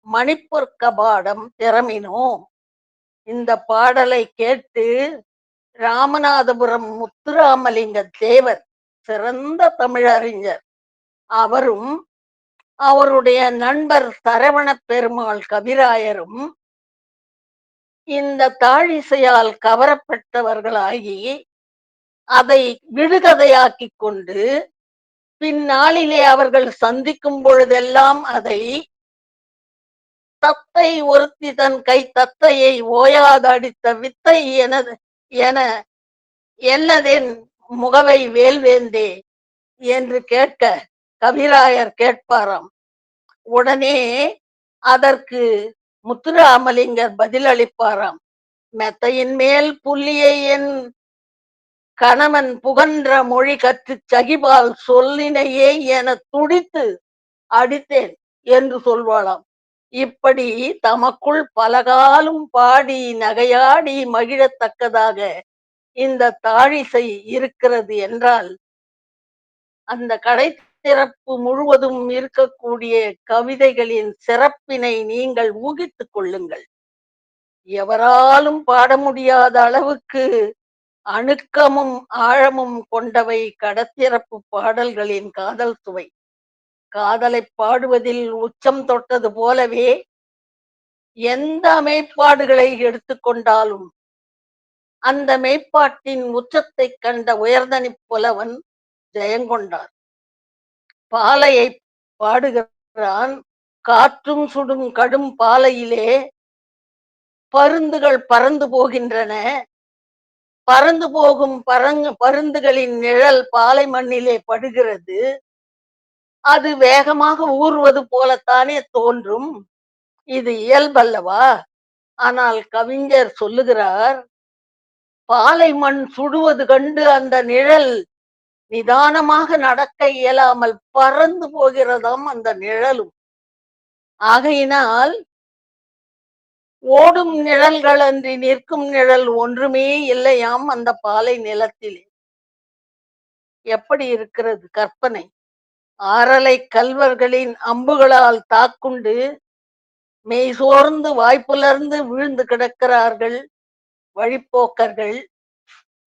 D: மணிப்பொற்கபாடம் திறமினோ. இந்த பாடலை கேட்டு ராமநாதபுரம் முத்துராமலிங்க தேவர் சிறந்த தமிழறிஞர் அவரும் அவருடைய நண்பர் சரவண பெருமாள் கவிராயரும் இந்த தாழிசையால் கவரப்பட்டவர்களாகி அதை விடுகதையாக்கி கொண்டு பின்னாளிலே அவர்கள் சந்திக்கும் பொழுதெல்லாம் அதை தத்தை ஒருத்தி தன் கை தத்தையை ஓயாது அடித்த வித்தை என என்னதென் முகவை வேல்வேந்தே என்று கேட்க கவிராயர் கேட்பாராம். உடனே அதற்கு முத்துராமலிங்கர் பதிலளிப்பாராம். மெத்தையின் மேல் புள்ளியை என் கணவன் புகன்ற மொழி கற்று சகிபால் சொல்லினையே என துடித்து அடித்தேன் என்று சொல்வாளாம். இப்படி தமக்குள் பலகாலும் பாடி நகையாடி மகிழத்தக்கதாக இந்த தாழிசை இருக்கிறது என்றால் அந்த கடை சிறப்பு முழுவதும் இருக்கக்கூடிய கவிதைகளின் சிறப்பினை நீங்கள் ஊகித்துக் கொள்ளுங்கள். எவராலும் பாட முடியாத அளவுக்கு அணுக்கமும் ஆழமும் கொண்டவை கடற்சிறப்பு பாடல்களின் காதல் சுவை. காதலை பாடுவதில் உச்சம் தொட்டது போலவே எந்த மெய்ப்பாடுகளை எடுத்துக்கொண்டாலும் அந்த மெய்ப்பாட்டின் உச்சத்தை கண்ட உயர்தனி புலவன் ஜெயங்கொண்டார். பாலையை பாடுகிறான். காற்றும் சுடும் கடும் பாலையிலே பருந்துகள் பறந்து போகின்றன. பறந்து போகும் பருந்துகளின் நிழல் பாலை மண்ணிலே படுகிறது. அது வேகமாக ஊறுவது போலத்தானே தோன்றும். இது இயல்பல்லவா? ஆனால் கவிஞர் சொல்லுகிறார், பாலை மண் சுடுவது கண்டு அந்த நிழல் நிதானமாக நடக்க இயலாமல் பறந்து போகிறதாம் அந்த நிழலும். ஆகையினால் ஓடும் நிழல்கள் அன்றி நிற்கும் நிழல் ஒன்றுமே இல்லையாம் அந்த பாலை நிலத்திலே. எப்படி இருக்கிறது கற்பனை! ஆறலை கல்வர்களின் அம்புகளால் தாக்குண்டு மெய் சோர்ந்து வாய்ப்புலர்ந்து வீழ்ந்து கிடக்கிறார்கள் வழிப்போக்கர்கள்.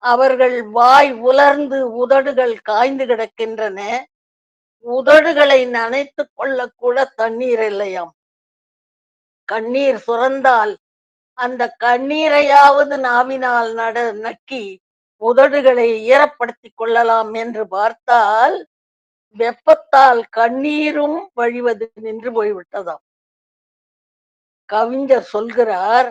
D: அவர்கள் வாய் உலர்ந்து உதடுகள் காய்ந்து கிடக்கின்றன. உதடுகளை நனைத்துக் கொள்ளக்கூட தண்ணீர் இல்லையாம். கண்ணீர் சுரந்தால் அந்த கண்ணீரையாவது நாவினால் நக்கி உதடுகளை ஈரப்படுத்திக் கொள்ளலாம் என்று பார்த்தால் வெப்பத்தால் கண்ணீரும் வழிவது நின்று போய்விட்டதாம். கவிஞர் சொல்கிறார்,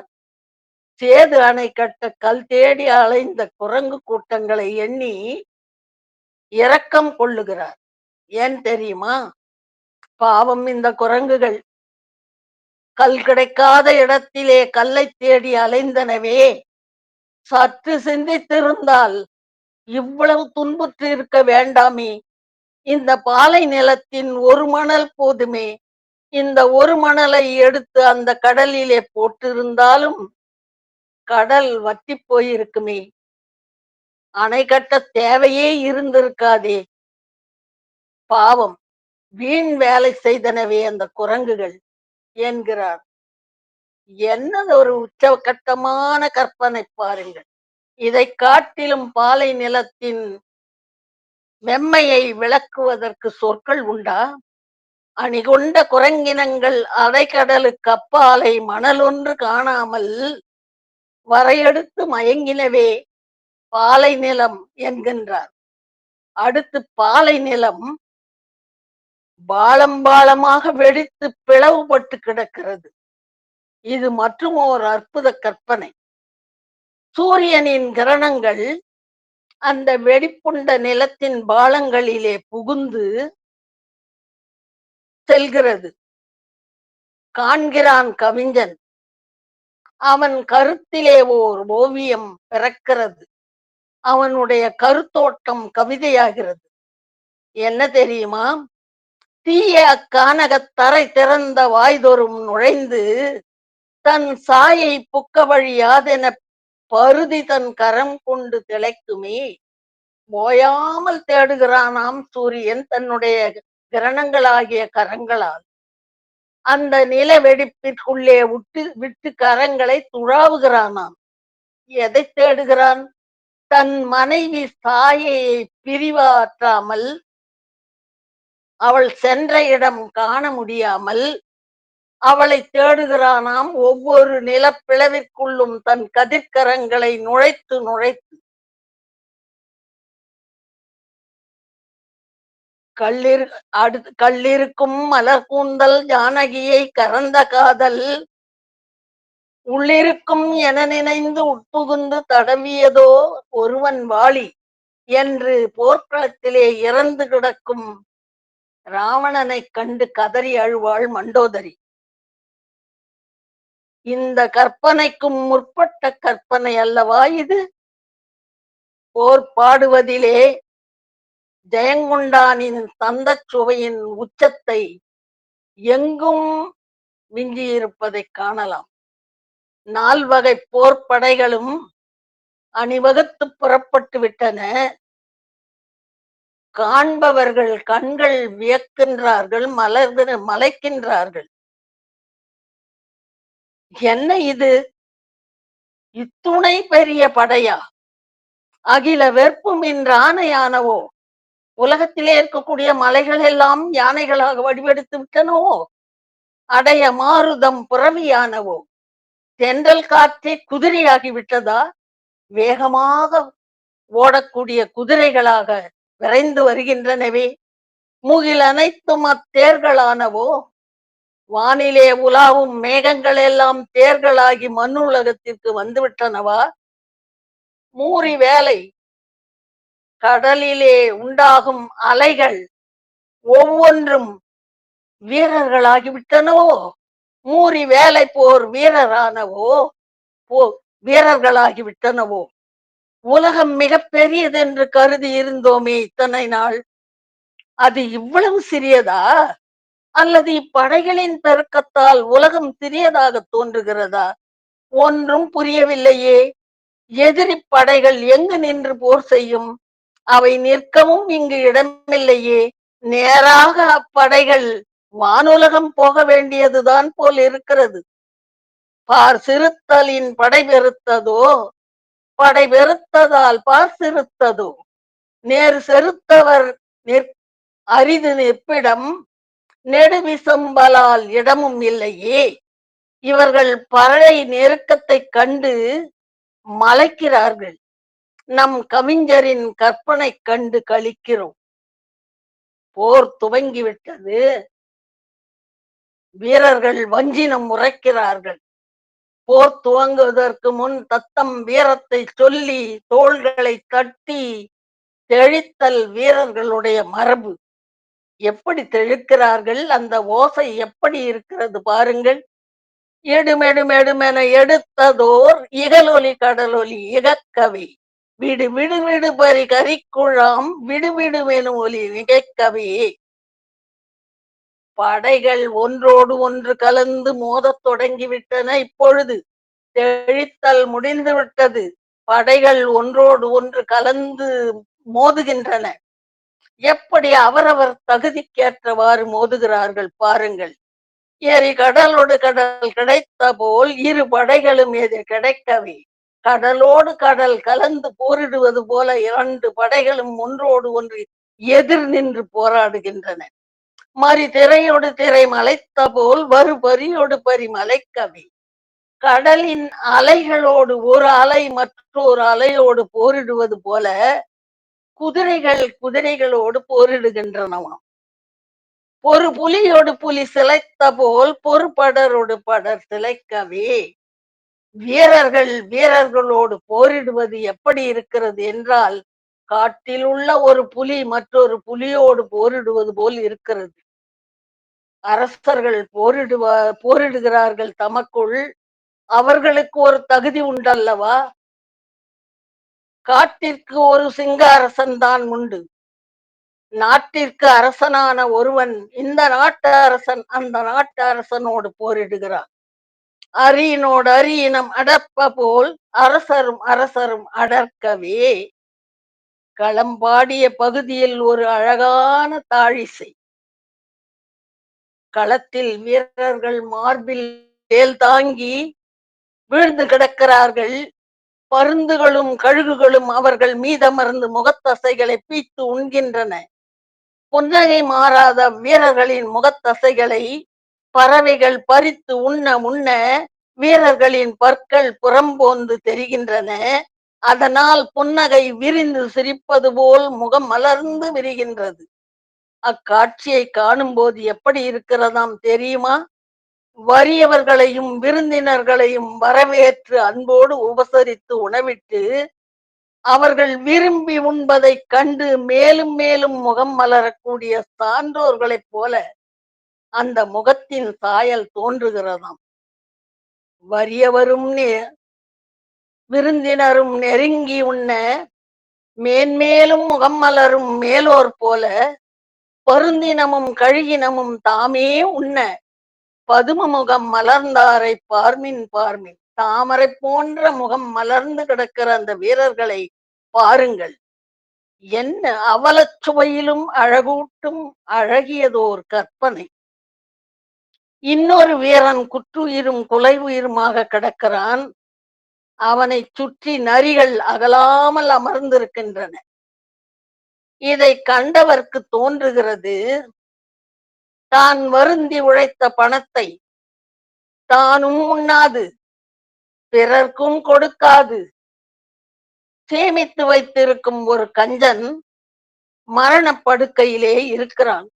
D: சேது அணை கட்ட கல் தேடி அலைந்த குரங்கு கூட்டங்களை எண்ணி இரக்கம் கொள்ளுகிறார். ஏன் தெரியுமா? பாவம் இந்த குரங்குகள் கல் கிடைக்காத இடத்திலே கல்லை தேடி அலைந்தனவே. சற்று சிந்தித்திருந்தால் இவ்வளவு துன்புற்று இருக்க வேண்டாமே. இந்த பாலை நிலத்தின் ஒரு மணல் போதுமே. இந்த ஒரு மணலை எடுத்து அந்த கடலிலே போட்டிருந்தாலும் கடல் வற்றி போயிருக்குமே. அணை கட்ட தேவையே இருந்திருக்காதே. பாவம், வீண் வேலை செய்தனவே அந்த குரங்குகள் என்கிறார். என்னது ஒரு உச்சகட்டமான கற்பனை பாருங்கள். இதை காட்டிலும் பாலை நிலத்தின் மெம்மையை விளக்குவதற்கு சொற்கள் உண்டா? அணிகொண்ட குரங்கினங்கள் அலைக்கடலுக்கு அப்பாலை மணலொன்று காணாமல் வரையெடுத்து மயங்கினவே பாலை நிலம் என்கின்றார். அடுத்து பாலை நிலம் பாலம் பாலமாக வெடித்து பிளவுபட்டு கிடக்கிறது. இது மற்றும் ஓர் அற்புத கற்பனை. சூரியனின் கிரணங்கள் அந்த வெடிப்புண்ட நிலத்தின் பாலங்களிலே புகுந்து செல்கிறது. காண்கிறான் கவிஞன். அவன் கருத்திலே ஓர் ஓவியம் பிறக்கிறது. அவனுடைய கருத்தோட்டம் கவிதையாகிறது. என்ன தெரியுமா? தீய அக்கானகத்தரை திறந்த வாய்தொறும் நுழைந்து தன் சாயை புக்க வழியாதென பருதி தன் கரம் கொண்டு திளைக்குமே. ஓயாமல் தேடுகிறானாம் சூரியன் தன்னுடைய கிரணங்களாகிய கரங்களால். அந்த நில வெடிப்பிற்குள்ளே விட்டு கரங்களை துழாவுகிறானாம். எதை தேடுகிறான்? தன் மனைவி சாயை பிரிவாற்றாமல், அவள் சென்ற இடம் காண முடியாமல் அவளை தேடுகிறானாம். ஒவ்வொரு நிலப்பிளவிற்குள்ளும் தன் கதிர்கரங்களை நுழைத்து நுழைத்து. கள்ளிருக்கும் மலர் கூந்தல் ஜானகியை கறந்த காதல் உள்ளிருக்கும் என நினைந்து உட்புகுந்து தடவியதோ ஒருவன் வாளி என்று போர்க்களத்திலே இறந்து கிடக்கும் ராவணனை கண்டு கதறி அழுவாள் மண்டோதரி. இந்த கற்பனைக்கும் முற்பட்ட கற்பனை அல்லவா இது? போர் பாடுவதிலே ஜெயங்கொண்டானின் தந்த சுவையின் உச்சத்தை எங்கும் மிஞ்சியிருப்பதை காணலாம். 4 வகை போர்ப்படைகளும் அணிவகுத்து புறப்பட்டு விட்டன. காண்பவர்கள் கண்கள் வியக்கின்றார்கள், மலைக்கின்றார்கள். என்ன இது? இத்துணை பெரிய படையா? அகில வெற்பும் இன்று ஆனையானவோ? உலகத்திலே இருக்கக்கூடிய மலைகள் எல்லாம் யானைகளாக வடிவெடுத்து விட்டனவோ? அடைய மாருதம் புறவியானவோ? தென்றல் காற்றே குதிரையாகி விட்டதா? வேகமாக ஓடக்கூடிய குதிரைகளாக விரைந்து வருகின்றனவே. முகில் அனைத்தும் அத்தேர்களானவோ? வானிலே உலாவும் மேகங்கள் எல்லாம் தேர்களாகி மண்ணுலகத்திற்கு வந்துவிட்டனவா? மூரி வேலை கடலிலே உண்டாகும் அலைகள் ஒவ்வொன்றும் வீரர்களாகிவிட்டனவோ? மூறி வேலை போர் வீரரானவோ போ வீரர்களாகிவிட்டனவோ. உலகம் மிக பெரியது என்று கருதி இருந்தோமே இத்தனை நாள், அது இவ்வளவு சிறியதா? அல்லது இப்படைகளின் பெருக்கத்தால் உலகம் சிறியதாக தோன்றுகிறதா? ஒன்றும் புரியவில்லையே. எதிரி படைகள் எங்கு நின்று போர் செய்யும்? அவை நிற்கவும் இங்கு இடமில்லையே. நேராக அப்படைகள் வானுலகம் போக வேண்டியதுதான் போல் இருக்கிறது. பார் சிறுத்தலின் படை பெருத்ததோ, படை பெருத்ததால் பார் சிறுத்ததோ. நேர் செருத்தவர் அரிது நிற்பிடம், நெடுவிசம்பலால் இடமும் இல்லையே. இவர்கள் படை நெருக்கத்தை கண்டு மலைக்கிறார்கள். நம் கவிஞரின் கற்பனை கண்டு கழிக்கிறோம். போர் துவங்கிவிட்டது. வீரர்கள் வஞ்சினம் உரைக்கிறார்கள். போர் துவங்குவதற்கு முன் தத்தம் வீரத்தை சொல்லி தோள்களை தட்டி தெளித்தல் வீரர்களுடைய மரபு. எப்படி தெளிக்கிறார்கள், அந்த ஓசை எப்படி இருக்கிறது பாருங்கள். எடுமெடுமெடுமென எடுத்ததோர் இகலொலி கடலொலி இகக்கவி, விடு விடு விடு பறி கரிக்குழாம் விடுவிடுவெனு ஒலி நிகைக்கவே. படைகள் ஒன்றோடு ஒன்று கலந்து மோதத் தொடங்கிவிட்டன. இப்பொழுது தெளித்தல் முடிந்து விட்டது. படைகள் ஒன்றோடு ஒன்று கலந்து மோதுகின்றன. எப்படி அவரவர் தகுதிக்கேற்றவாறு மோதுகிறார்கள் பாருங்கள். எரி கடலோடு கடல் கிடைத்த போல் இரு படைகளும் எதிர் கிடைக்கவே. கடலோடு கடல் கலந்து போரிடுவது போல இரண்டு படைகளும் ஒன்றோடு ஒன்று எதிர் நின்று போராடுகின்றன. மறி திரையோடு திரை மலைத்த போல் வரு பரியோடு பரி மலைக்கவே. கடலின் அலைகளோடு ஒரு அலை மற்றொரு அலையோடு போரிடுவது போல குதிரைகள் குதிரைகளோடு போரிடுகின்றனவாம். ஒரு புலியோடு புலி சிலைத்த போல் பொறுப்படரோடு படர் சிலைக்கவே. வீரர்கள் வீரர்களோடு போரிடுவது எப்படி இருக்கிறது என்றால், காட்டில் உள்ள ஒரு புலி மற்றொரு புலியோடு போரிடுவது போல் இருக்கிறது. அரசர்கள் போரிடுகிறார்கள் தமக்குள். அவர்களுக்கு ஒரு தகுதி உண்டல்லவா? காட்டிற்கு ஒரு சிங்க அரசன் தான் உண்டு. நாட்டிற்கு அரசனான ஒருவன் இந்த நாட்டு அரசன் அந்த நாட்டு அரசனோடு போரிடுகிறான். அரியினோடு அரியினம் அடப்ப போல் அரசரும் அரசரும் அடர்க்கவே. களம்பாடிய பகுதியில் ஒரு அழகான தாழிசை. களத்தில் வீரர்கள் மார்பில் வேல் தாங்கி வீழ்ந்து கிடக்கிறார்கள். பருந்துகளும் கழுகுகளும் அவர்கள் மீதமர்ந்து முகத்தசைகளை பீத்து உண்கின்றன. புன்னகை மாறாத வீரர்களின் முகத்தசைகளை பறவைகள் பறித்து உண்ண உண்ண வீரர்களின் பற்கள் புறம்போந்து தெரிகின்றன. அதனால் புன்னகை விரிந்து சிரிப்பது போல் முகம் மலர்ந்து விரிகின்றது. அக்காட்சியை காணும் போது எப்படி இருக்கிறதாம் தெரியுமா? வறியவர்களையும் விருந்தினர்களையும் வரவேற்று அன்போடு உபசரித்து உணவிட்டு அவர்கள் விரும்பி உண்பதை கண்டு மேலும் மேலும் முகம் மலரக்கூடிய சான்றோர்களைப் போல அந்த முகத்தின் சாயல் தோன்றுகிறதாம். வறியவரும் விருந்தினரும் நெருங்கி உண்ண மேன்மேலும் முகம் மலரும் மேலோர் போல பருந்தினமும் கழுகினமும் தாமே உண்ண பதுமமுகம் மலர்ந்தாரை பார்மின் பார்மின். தாமரை போன்ற முகம் மலர்ந்து கிடக்கிற அந்த வீரர்களை பாருங்கள். என்ன அவலச்சுவையிலும் அழகூட்டும் அழகியதோர் கற்பனை. இன்னொரு வீரன் குற்றுயிரும் குலை உயிருமாக கிடக்கிறான். அவனை சுற்றி நரிகள் அகலாமல் அமர்ந்திருக்கின்றன. இதை கண்டவர்க்கு தோன்றுகிறது, தான் வருந்தி உழைத்த பணத்தை தானும் உண்ணாது பிறர்க்கும் கொடுக்காது சேமித்து வைத்திருக்கும் ஒரு கஞ்சன் மரணப்படுக்கையிலே இருக்கிறான்.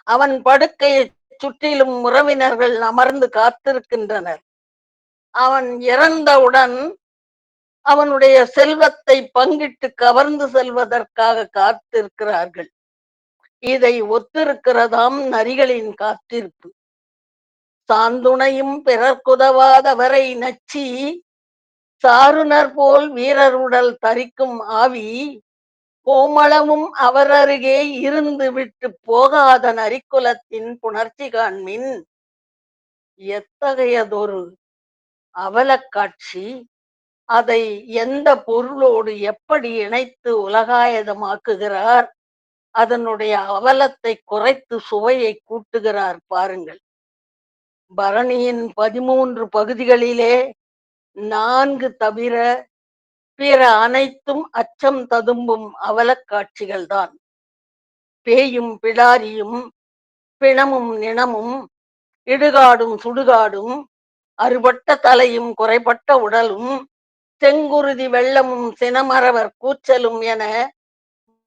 D: அவன் படுக்கையை சுற்றிலும் உறவினர்கள் அமர்ந்து காத்திருக்கின்றனர். அவன் இறந்தவுடன் அவனுடைய செல்வத்தை பங்கிட்டு கவர்ந்து செல்வதற்காக காத்திருக்கிறார்கள். இதை ஒத்திருக்கிறதாம் நரிகளின் காத்திருப்பு. சாந்துணையும் பிறர்க்குதவாதவரை நச்சி சாருணர் போல் வீரர் உடல் தரிக்கும் ஆவி கோமளமும் அவரருகே இருந்து விட்டு போகாத நரிக்குலத்தின் புணர்ச்சி காண்மின். எத்தகையதொரு அவலக்காட்சி! அதை எந்த பொருளோடு எப்படி இணைத்து உலகாயதமாக்குகிறார்! அதனுடைய அவலத்தை குறைத்து சுவையை கூட்டுகிறார் பாருங்கள். பரணியின் 13 பகுதிகளிலே 4 தவிர பிற அனைத்தும் அச்சம் ததும்பும் அவலக்காட்சிகள்தான். பேயும் பிடாரியும் பிணமும் நிணமும் இடுகாடும் சுடுகாடும் அறுபட்ட தலையும் குறைபட்ட உடலும் செங்குருதி வெள்ளமும் சினமரவர் கூச்சலும் என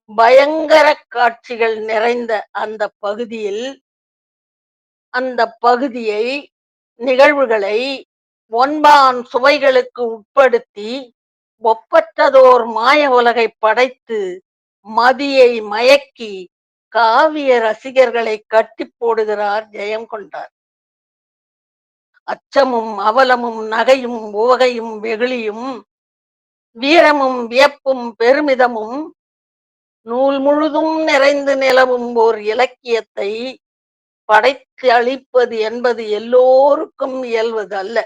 D: பயங்கர காட்சிகள் நிறைந்த அந்த பகுதியை நிகழ்வுகளை ஒன்பான் சுவைகளுக்கு உட்படுத்தி ஒப்பற்றதோர் மாய உலகை படைத்து மதியை மயக்கி காவிய ரசிகர்களை கட்டி போடுகிறார் ஜெயங்கொண்டார். அச்சமும் அவலமும் நகையும் உவகையும் வெகுளியும் வீரமும் வியப்பும் பெருமிதமும் நூல் முழுதும் நிறைந்து நிலவும் ஓர் இலக்கியத்தை படைத்து அளிப்பது என்பது எல்லோருக்கும் இயல்வது அல்ல.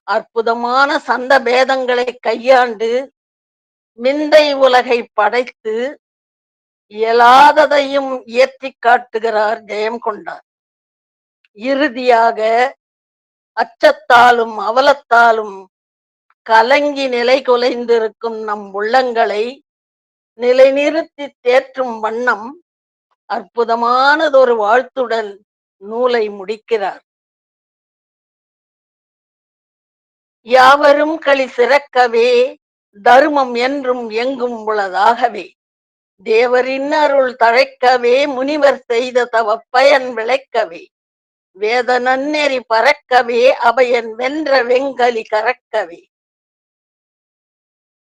D: அற்புதமான சந்த பேதங்களை கையாண்டு விந்தை உலகை படைத்து இயலாததையும் இயற்றி காட்டுகிறார் ஜெயங்கொண்டார். இறுதியாக அச்சத்தாலும் அவலத்தாலும் கலங்கி நிலை குலைந்திருக்கும் நம் உள்ளங்களை நிலைநிறுத்தி தேற்றும் வண்ணம் அற்புதமானதொரு வாழ்த்துடன் நூலை முடிக்கிறார். யாவரும் களி சிறக்கவே தருமம் என்றும் எங்கும் உளதாகவே தேவரின் அருள் தழைக்கவே முனிவர் செய்த தவ பயன் விளைக்கவே வேத நன்னெறி பறக்கவே அபயன் வென்ற வெங்கலி கறக்கவே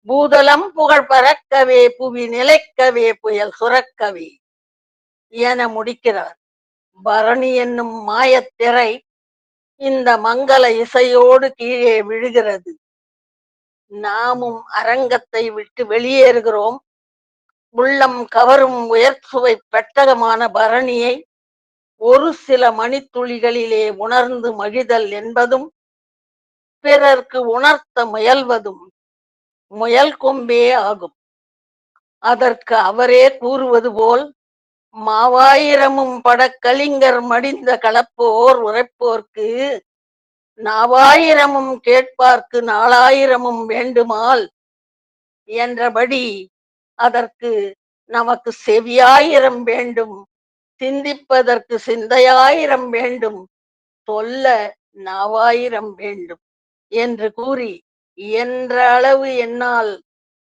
D: பூதலம் புகழ் பறக்கவே புவி நிலைக்கவே புயல் சுரக்கவே என முடிக்கிறார். பரணி என்னும் மாயத்திரை இந்த மங்கள இசையோடு கீழே விழுகிறது. நாமும் அரங்கத்தை விட்டு வெளியேறுகிறோம். உள்ளம் கவரும் உயர்சுவை பெட்டகமான பரணியை ஒரு சில மணித்துளிகளிலே உணர்ந்து மகிழ்தல் என்பதும் பிறர்க்கு உணர்த்த முயல்வதும் முயல் கொம்பே ஆகும். அதற்கு அவரே கூறுவது போல் மாவாயிரமும் பட கலிங்கர் மடிந்த களப்போர் உரைப்போர்க்கு நாவாயிரமும் கேட்பார்க்கு 4000 வேண்டுமால் என்றபடி அதற்கு நமக்கு செவியாயிரம் வேண்டும், சிந்திப்பதற்கு சிந்தையாயிரம் வேண்டும், சொல்ல நாவாயிரம் வேண்டும் என்று கூறி என்ற அளவு என்னால்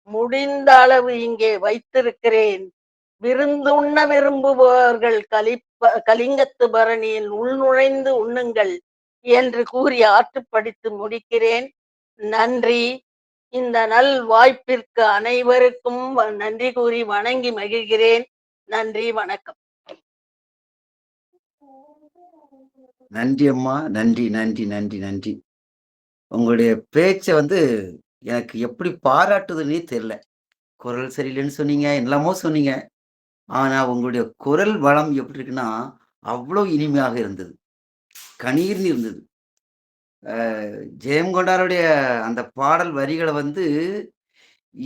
D: முடிந்த அளவு இங்கே வைத்திருக்கிறேன். விருந்துண்ண விரும்புபவர்கள் கலிங்கத்து பரணியில் உள்நுழைந்து உண்ணுங்கள் என்று கூறி ஆற்றுப்படுத்தி முடிக்கிறேன். நன்றி. இந்த நல் வாய்ப்பிற்கு அனைவருக்கும் நன்றி கூறி வணங்கி மகிழ்கிறேன். நன்றி, வணக்கம்.
A: நன்றி அம்மா. நன்றி நன்றி நன்றி நன்றி. உங்களுடைய பேச்சை எனக்கு எப்படி பாராட்டுதுன்னே தெரியல. குரல் சரியில்லைன்னு சொன்னீங்க, என்னெல்லாமோ சொன்னீங்க. ஆனா உங்களுடைய குரல் வளம் எப்படி இருக்குன்னா அவ்வளோ இனிமையாக இருந்தது, கணீர்னு இருந்தது. ஜெயங்கொண்டாருடைய அந்த பாடல் வரிகளை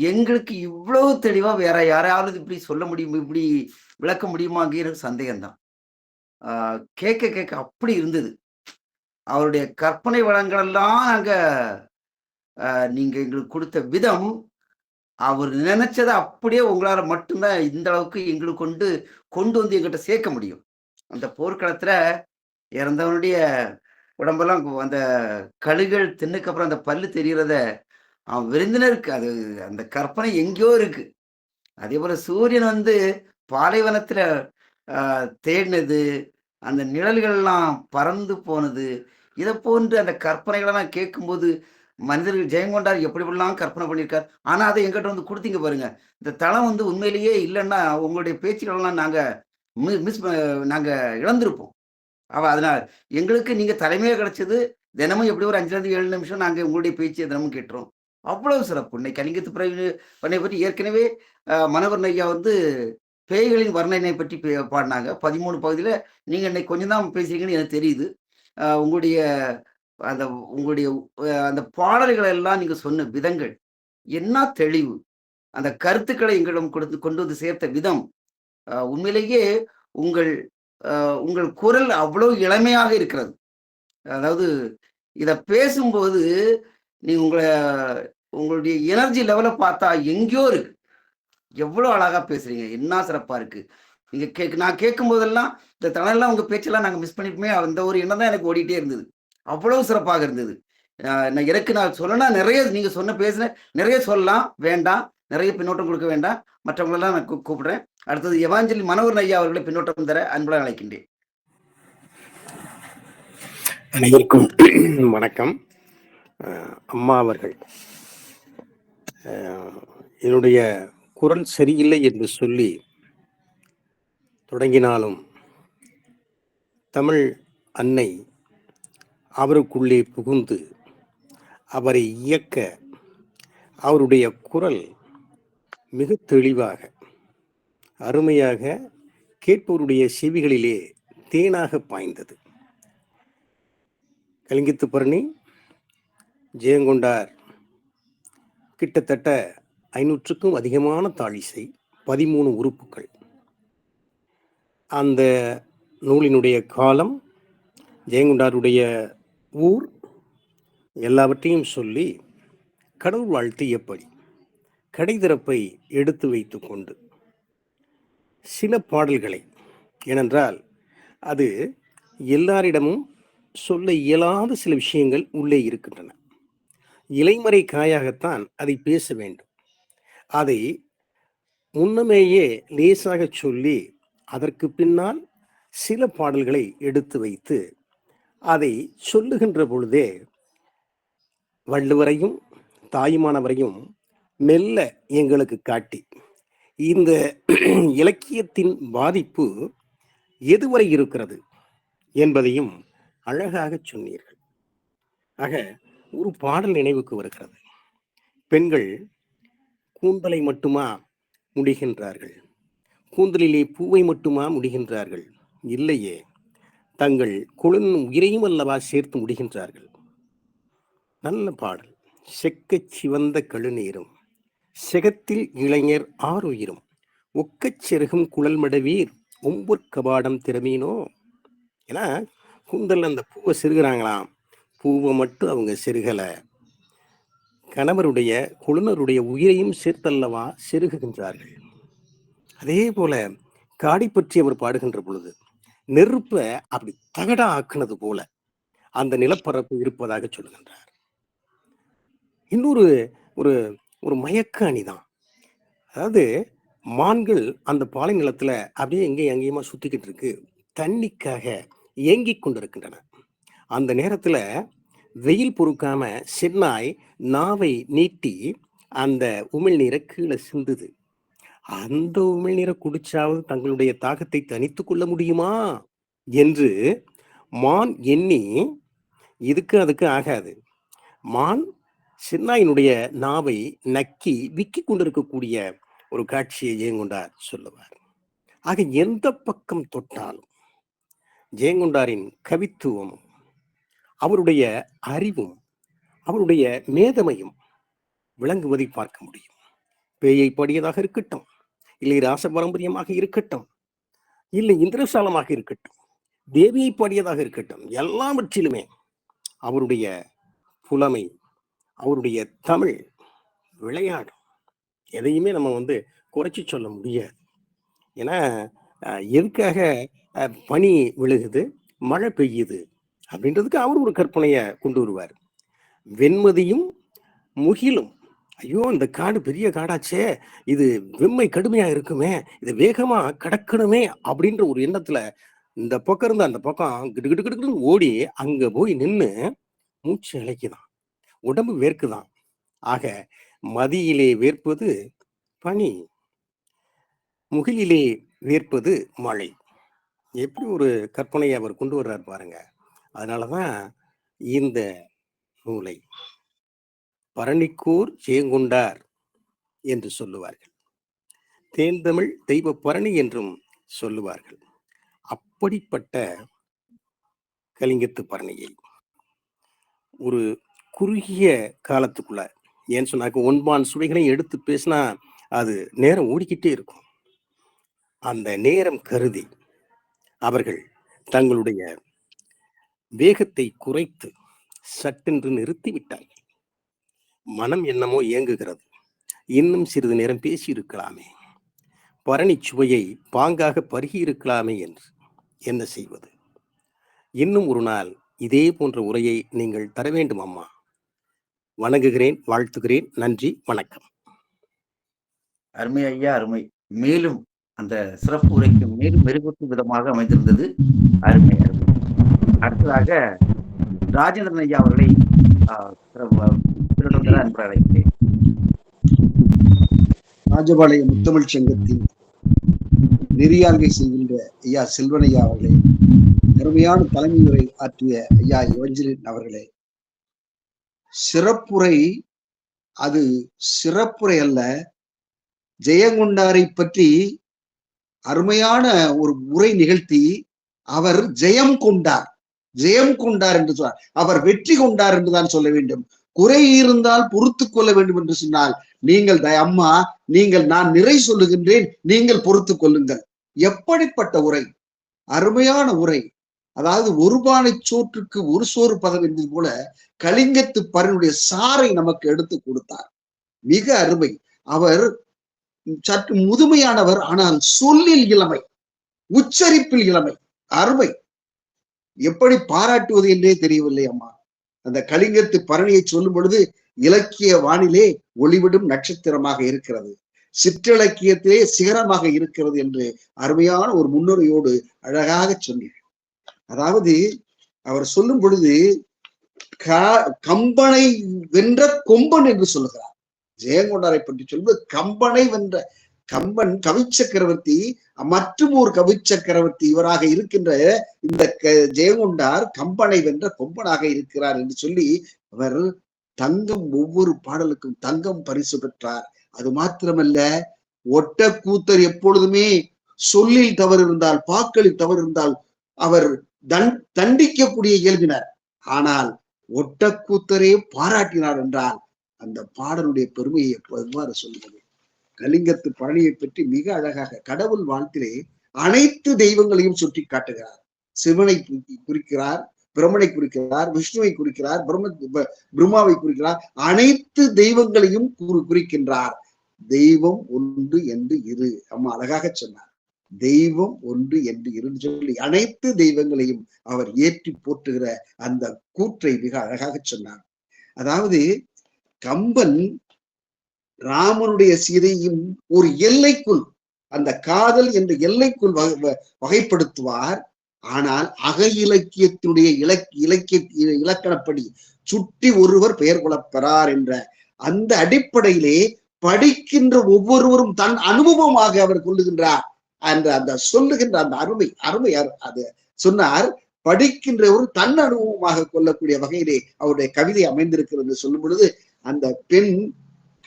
A: எங்களுக்கு இவ்வளவு தெளிவா வேற யாராவது இப்படி சொல்ல முடியும், இப்படி விளக்க முடியுமாங்கிற சந்தேகம்தான். கேட்க கேட்க அப்படி இருந்தது. அவருடைய கற்பனை வளங்கள் எல்லாம் நீங்க எங்களுக்கு கொடுத்த விதம், அவர் நினைச்சதை அப்படியே உங்களால மட்டும்தான் இந்த அளவுக்கு எங்களுக்கு கொண்டு வந்து எங்கிட்ட சேர்க்க முடியும். அந்த போர்க்களத்துல இறந்தவனுடைய உடம்பெல்லாம் அந்த கழுகள் தின்னுக்கு அப்புறம் அந்த பல்லு தெரியறத அவன் விருந்தினருக்கு அது அந்த கற்பனை எங்கேயோ இருக்கு. அதே போல சூரியன் பாலைவனத்துல தேடினது, அந்த நிழல்கள்லாம் பறந்து போனது, இதை போன்று அந்த கற்பனைகளெல்லாம் கேட்கும்போது மனிதர்கள் ஜெயங்கொண்டார் எப்படிலாம் கற்பனை பண்ணியிருக்கார். ஆனா அதை எங்கிட்ட கொடுத்தீங்க பாருங்க. இந்த தளம் உண்மையிலேயே இல்லைன்னா உங்களுடைய பேச்சுகளெல்லாம் நாங்க இழந்திருப்போம். அதனால எங்களுக்கு நீங்க தலைமையா கிடைச்சது தினமும் எப்படி ஒரு 5லேருந்து 7 நிமிஷம் நாங்க உங்களுடைய பேச்சை தினமும் கேட்டுறோம். அவ்வளவு சிறப்பு. இன்னைக்கு கலிங்கத்து பண்ணை பற்றி ஏற்கனவே மனோகரன் ஐயா வந்து பேய்களின் வர்ணனை பற்றி பாடுனாங்க. 13 பகுதியில நீங்க இன்னைக்கு கொஞ்சம் தான் பேசுறீங்கன்னு எனக்கு தெரியுது. உங்களுடைய அந்த உங்களுடைய அந்த பாடல்கள் எல்லாம் நீங்க சொன்ன விதங்கள், என்ன தெளிவு! அந்த கருத்துக்களை எங்களிடம் கொண்டு வந்து சேர்த்த விதம், உண்மையிலேயே உங்கள் உங்கள் குரல் அவ்வளவு இளமையாக இருக்கிறது. அதாவது இத பேசும்போது நீங்க உங்களுடைய எனர்ஜி லெவல பார்த்தா எங்கேயோ இருக்கு. எவ்வளோ அழகா பேசுறீங்க! என்ன சிறப்பா இருக்கு! நீங்க நான் கேட்கும்போதெல்லாம் இந்த தணல்லாம் உங்க பேச்செல்லாம் நாங்க மிஸ் பண்ணிட்டோமே, அந்த ஒரு எண்ணம் தான் எனக்கு ஓடிட்டே இருந்தது. அவ்வளவு சிறப்பாக இருந்தது. நான் சொல்லணும்னா நிறைய நீங்க பேசுன நிறைய சொல்லலாம். வேண்டாம். நிறைய பின்னோட்டம் கொடுக்க வேண்டாம். மற்றவங்களெல்லாம் நான் கூப்பிடுறேன். அடுத்தது எவாஞ்சலி மனோகரன் ஐயா அவர்களை பின்னோட்டம் தர அன்புடன் அழைக்கின்றேன்.
B: அனைவருக்கும் வணக்கம். அம்மா அவர்கள் என்னுடைய குரல் சரியில்லை என்று சொல்லி தொடங்கினாலும் தமிழ் அன்னை அவருக்குள்ளே புகுந்து அவரை இயக்க அவருடைய குரல் மிக தெளிவாக அருமையாக கேட்பவருடைய செவிகளிலே தேனாக பாய்ந்தது. கலிங்கத்து பரணி ஜெயங்கொண்டார் கிட்டத்தட்ட 500க்கும் அதிகமான தாழிசை, 13 உறுப்புகள். அந்த நூலினுடைய காலம், ஜெயங்கொண்டாருடைய ஊர் எல்லாவற்றையும் சொல்லி கடவுள் வாழ்த்து எப்படி கடைதிறப்பை எடுத்து வைத்து கொண்டு சில பாடல்களை, ஏனென்றால் அது எல்லாரிடமும் சொல்ல இயலாத சில விஷயங்கள் உள்ளே இருக்கின்றன. இலைமறை காயாகத்தான் அதை பேச வேண்டும். அதை முன்னமேயே லேசாக சொல்லி அதற்கு பின்னால் சில பாடல்களை எடுத்து வைத்து அதை சொல்லுகின்ற பொழுதே வள்ளுவரையும் தாயுமானவரையும் மெல்ல எங்களுக்கு காட்டி இந்த இலக்கியத்தின் பாதிப்பு எதுவரை இருக்கிறது என்பதையும் அழகாக சொன்னீர்கள். ஆக ஒரு பாடல் நினைவுக்கு வருகிறது. பெண்கள் கூந்தலை மட்டுமா முடிகின்றார்கள்? கூந்தலிலே பூவை மட்டுமா முடிகின்றார்கள்? இல்லையே, தங்கள் குழந்தை உயிரையும் அல்லவா சேர்த்து முடிகின்றார்கள். நல்ல பாடல். செக்கச் சிவந்த கழுநீரும் செகத்தில் இளைஞர் ஆறுயிரும் ஒக்கச் செருகும் குழல் மடவீர் ஒம்பொற் கபாடம் திறமீனோ. ஏன்னா கூந்தல் அந்த பூவை செருகிறாங்களாம். பூவை மட்டும் அவங்க செருகலை, கணவருடைய குழுனருடைய உயிரையும் சேர்த்தல்லவா செருகுகின்றார்கள். அதே போல காடை பற்றி அவர் பாடுகின்ற பொழுது நெருப்பை அப்படி தகடா ஆக்குனது போல அந்த நிலப்பரப்பு இருப்பதாக சொல்லுகின்றார். இன்னொரு ஒரு ஒரு மயக்க அணிதான். அதாவது மான்கள் அந்த பாலை நிலத்துல அப்படியே எங்கேயும் எங்கேயுமா சுத்திக்கிட்டு இருக்கு, தண்ணிக்காக ஏங்கிக் கொண்டிருக்கின்றன. அந்த நேரத்துல வெயில் பொறுக்காம சென்னாய் நாவை நீட்டி அந்த உமிழ்நீரை கீழே சிந்துது. அந்த உமிழ்நீரை குடிச்சாவது தங்களுடைய தாகத்தை தனித்து கொள்ள முடியுமா என்று மான் எண்ணி, இதுக்கு அதுக்கு ஆகாது, மான் சென்னாயினுடைய நாவை நக்கி விக்கி கொண்டிருக்கக்கூடிய ஒரு காட்சியை ஜெயங்கொண்டார் சொல்லுவார். ஆக எந்த பக்கம் தொட்டாலும் ஜெயங்கொண்டாரின் கவித்துவமும் அவருடைய அறிவும் அவருடைய மேதமையும் விளங்குவதை பார்க்க முடியும். பேயை பாடியதாக இருக்கட்டும், இல்லை ராச பாரம்பரியமாக இருக்கட்டும், இல்லை இந்திரசாலமாக இருக்கட்டும், தேவியை பாடியதாக இருக்கட்டும், எல்லாவற்றிலுமே அவருடைய புலமை, அவருடைய தமிழ் விளையாடும். எதையுமே நம்ம குறைச்சி சொல்ல முடியாது. ஏன்னா எதுக்காக பனி விழுகுது, மழை பெய்யுது அப்படின்றதுக்கு அவர் ஒரு கற்பனையை கொண்டு வருவார். வெண்மதியும் முகிலும், ஐயோ இந்த காடு பெரிய காடாச்சே, இது வெம்மை கடுமையா இருக்குமே, இது வேகமா கடக்கணுமே அப்படின்ற ஒரு எண்ணத்துல இந்த பக்கம் இருந்து அந்த பக்கம் கிடுகிட்டு ஓடி அங்க போய் நின்று மூச்சு இழைக்குதான், உடம்பு வேர்க்குதான். ஆக மதியிலே வேர்ப்பது பனி, முகிலிலே வேர்ப்பது மழை. எப்படி ஒரு கற்பனையை அவர் கொண்டு வர்றார் பாருங்க. அதனாலதான் இந்த நூலை பரணிக்கூர் ஜெயங்கொண்டார் என்று சொல்லுவார்கள். தேன்தமிழ் தெய்வ பரணி என்றும் சொல்லுவார்கள். அப்படிப்பட்ட கலிங்கத்து பரணியை ஒரு குறுகிய காலத்துக்குள்ள, ஏன்னு சொன்னாக்க ஒன்பான் சுவைகளையும் எடுத்து பேசினா அது நேரம் ஓடிக்கிட்டே இருக்கும். அந்த நேரம் கருதி அவர்கள் தங்களுடைய வேகத்தை குறைத்து சட்டென்று நிறுத்திவிட்டார்கள். மனம் என்னமோ இயங்குகிறது, இன்னும் சிறிது நேரம் பேசி இருக்கலாமே, பரணி சுவையை பாங்காக பருகி இருக்கலாமே என்று. என்ன செய்வது? இன்னும் ஒரு நாள் இதே போன்ற உரையை நீங்கள் தர வேண்டும் அம்மா. வணங்குகிறேன், வாழ்த்துகிறேன். நன்றி, வணக்கம்.
A: அருமை ஐயா, அருமை. மேலும் அந்த சிறப்பு உரைக்கு மேலும் மெருகூட்டும் விதமாக அமைந்திருந்தது. அருமை, அருமை. அடுத்ததாக ராஜேந்திரன் ஐயா அவர்களை அன்பு அழைக்கிறேன்.
E: ராஜபாளைய முத்தமிழ் சங்கத்தின் நெறியாண்மை செய்கின்ற ஐயா செல்வன் ஐயா அவர்களே, அருமையான தலைமை உரை ஆற்றிய ஐயா இவஞ்சலின் அவர்களே, சிறப்புரை அது சிறப்புரை அல்ல, ஜெயங்கொண்டாரை பற்றி அருமையான ஒரு உரை நிகழ்த்தி அவர் ஜெயம் கொண்டார் என்று சொன்னார். அவர் வெற்றி கொண்டார் என்றுதான் சொல்ல வேண்டும். குறை இருந்தால் பொறுத்து கொள்ள வேண்டும் என்று சொன்னால், நீங்கள் அம்மா, நீங்கள் நான் நிறை சொல்லுகின்றேன், நீங்கள் பொறுத்து கொள்ளுங்கள். எப்படிப்பட்ட உரை, அருமையான உரை. அதாவது ஒரு பானை சோற்றுக்கு ஒரு சோறு பதம் என்பது போல கலிங்கத்து பரணியுடைய சாரை நமக்கு எடுத்து கொடுத்தார். மிக அருமை. அவர் சற்று முதுமையானவர், ஆனால் சொல்லில் இளமை, உச்சரிப்பில் இளமை. அருமை. எப்படி பாராட்டுவது என்றே தெரியவில்லை அம்மா. அந்த கலிங்கத்து பரணியை சொல்லும் பொழுது இலக்கிய வானிலே ஒளிவிடும் நட்சத்திரமாக இருக்கிறது, சிற்றிலக்கியத்திலே சிகரமாக இருக்கிறது என்று அருமையான ஒரு முன்னுரையோடு அழகாக சொன்னீர். அதாவது அவர் சொல்லும் பொழுது கம்பனை வென்ற கொம்பன் என்று சொல்லுகிறார். ஜெயங்கொண்டாரை பற்றி சொல்வது கம்பனை வென்ற கம்பன் கவிச்சக்கரவர்த்தி, மற்றும் ஒரு கவிச்சக்கரவர்த்தி இவராக இருக்கின்ற இந்த ஜெயங்கொண்டார் கம்பனை வென்ற கொம்பனாக இருக்கிறார் என்று சொல்லி அவர் தங்கம், ஒவ்வொரு பாடலுக்கும் தங்கம் பரிசு பெற்றார். அது மாத்திரமல்ல, ஒட்டக்கூத்தர் எப்பொழுதுமே சொல்லில் தவறு இருந்தால், பாக்களில் தவறு இருந்தால் அவர் தண்டிக்கக்கூடிய இயல்பினர். ஆனால் ஒட்டக்கூத்தரே பாராட்டினார் என்றால் அந்த பாடலுடைய பெருமையை எவ்வாறு சொல்கிறது? கலிங்கத்து பரணியை பற்றி மிக அழகாக கடவுள் வாழ்த்திலே அனைத்து தெய்வங்களையும் சுட்டி காட்டுகிறார். சிவனை குறிக்கிறார், பிரம்மனை குறிக்கிறார், விஷ்ணுவை குறிக்கிறார், பிரம்மாவை குறிக்கிறார், அனைத்து தெய்வங்களையும் குறிக்கின்றார். தெய்வம் ஒன்று என்று இரு. அம்மா அழகாக சொன்னார். தெய்வம் ஒன்று என்று இருந்து சொல்லி அனைத்து தெய்வங்களையும் அவர் ஏற்றி போற்றுகிற அந்த கூற்றை மிக அழகாக சொன்னார். அதாவது கம்பன் ராமனுடைய சீதையும் ஒரு எல்லைக்குள், அந்த காதல் என்ற எல்லைக்குள் வகைப்படுத்துவார். ஆனால் அக இலக்கியத்தினுடைய இலக்கணப்படி சுட்டி ஒருவர் பெயர் கொள்ளப்பெறார் என்ற அந்த அடிப்படையிலே படிக்கின்ற ஒவ்வொருவரும் தன் அனுபவமாக அவர் கொள்ளுகின்றார் என்ற அந்த சொல்லுகின்ற அந்த அருமை அது சொன்னார். படிக்கின்றவர் தன் அனுபவமாக கொள்ளக்கூடிய வகையிலே அவருடைய கவிதை அமைந்திருக்கிறது சொல்லும் பொழுது, அந்த பெண்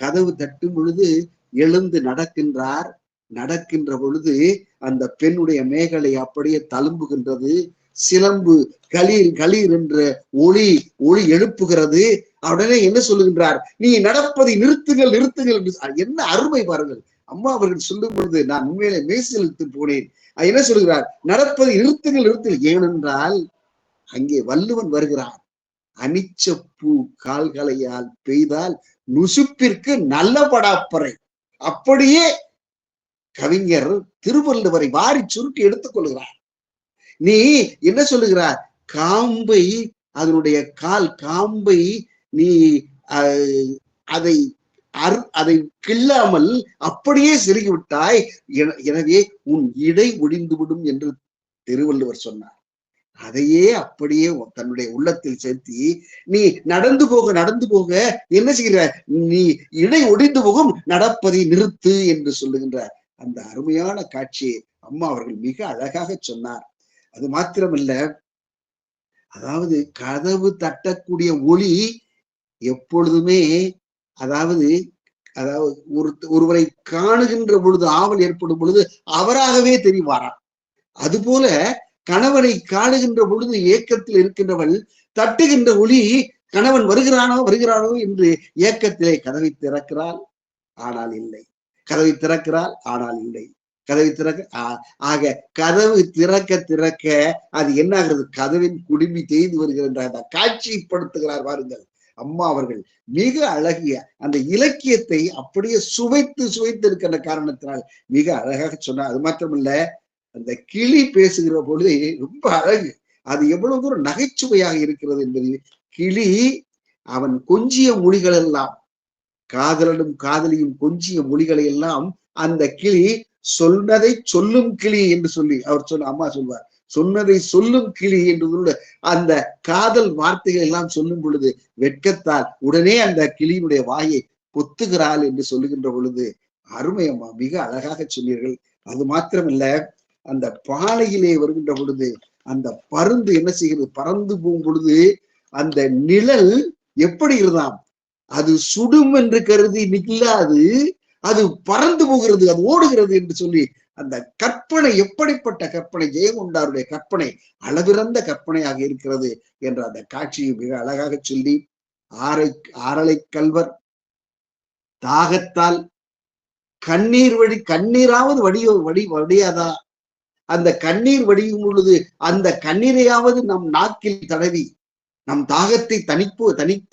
E: கதவு தட்டும் பொழுது எழுந்து நடக்கின்ற பொழுது அந்த பெண்ணுடைய மேகலை அப்படியே தழும்புகின்றது. சிலம்பு களீர் என்ற ஒளி எழுப்புகிறது. உடனே என்ன சொல்லுகின்றார்? நீ நடப்பதை நிறுத்துங்கள் என்று. என்ன அருமை பாருங்கள். அம்மா அவர்கள் சொல்லும் பொழுது நான் உண்மையிலே மெய்சிலிர்த்து போனேன். என்ன சொல்லுகிறார்? நடப்பதை நிறுத்துங்கள். ஏனென்றால் அங்கே வள்ளுவன் வருகிறார். அனிச்சப்பூ கால்களையால் பெய்தால் நுசுப்பிற்கு நல்ல படாப்பறை. அப்படியே கவிஞர் திருவள்ளுவரை வாரி சுருட்டி எடுத்துக் கொள்கிறார். நீ என்ன சொல்லுகிறார்? காம்பை, அதனுடைய காம்பை நீ அதை கிள்ளாமல் அப்படியே செருகிவிட்டாய், எனவே உன் இடை ஒடிந்துவிடும் என்று திருவள்ளுவர் சொன்னார். அதையே அப்படியே தன்னுடைய உள்ளத்தில் சேர்த்தி, நீ நடந்து போக என்ன செய்கிற? நீ இடை ஒடிந்து போகும், நடப்பதை நிறுத்து என்று சொல்லுகின்ற அந்த அருமையான காட்சியை அம்மா அவர்கள் மிக அழகாக சொன்னார். அது மாத்திரமல்ல, அதாவது கதவு தட்டக்கூடிய ஒலி எப்பொழுதுமே அதாவது அதாவது ஒருவரை காணுகின்ற பொழுது ஆவல் ஏற்படும் பொழுது அவராகவே தெரிவாராம். அதுபோல கணவனை காணுகின்ற பொழுது ஏக்கத்தில் இருக்கின்றவள் தட்டுகின்ற ஒலி கணவன் வருகிறானோ என்று ஏக்கத்திலே கதவை திறக்கிறாள், ஆனால் இல்லை. கதவை திறக்கிறாள், ஆனால் இல்லை. கதவை ஆக கதவு திறக்க அது என்ன ஆகிறது? கதவின் குடுமி தேய்ந்து வருகின்ற அந்த காட்சிப்படுத்துகிறார் பாருங்கள். அம்மா அவர்கள் மிக அழகிய அந்த இலக்கியத்தை அப்படியே சுவைத்து இருக்கின்ற காரணத்தினால் மிக அழகாக சொன்னார். அது மாத்திரமல்ல, அந்த கிளி பேசுகிற பொழுது ரொம்ப அழகு. அது எவ்வளவு தூரம் நகைச்சுவையாக இருக்கிறது என்பது. கிளி அவன் கொஞ்சிய மொழிகள் எல்லாம், காதலனும் காதலியும் கொஞ்சிய மொழிகளை எல்லாம் அந்த கிளி சொன்னதை சொல்லும் கிளி என்று சொல்லி அவர் அம்மா சொல்வார், சொன்னதை சொல்லும் கிளி என்று அந்த காதல் வார்த்தைகள் எல்லாம் சொல்லும் பொழுது வெட்கத்தால் உடனே அந்த கிளியினுடைய வாயை பொத்துகிறாள் என்று சொல்லுகின்ற பொழுது அருமை அம்மா, மிக அழகாக சொன்னீர்கள். அது மாத்திரமல்ல, அந்த பாலையிலே வருகின்ற பொழுது அந்த பருந்து என்ன செய்கிறது? பறந்து போகும் பொழுது அந்த நிழல் எப்படி இருந்தாம்? அது சுடும் என்று கருதி நில்லாது, அது பறந்து போகிறது, அது ஓடுகிறது என்று சொல்லி அந்த கற்பனை எப்படிப்பட்ட கற்பனை! ஜெயங்கொண்டாருடைய கற்பனை அளவிறந்த கற்பனையாக இருக்கிறது என்ற அந்த காட்சியை மிக அழகாக சொல்லி, ஆரலை கல்வர் தாகத்தால் கண்ணீராவது வடியாதா? அந்த கண்ணீர் வடியும் பொழுது அந்த கண்ணீரையாவது நம் நாக்கில் தடவி நம் தாகத்தை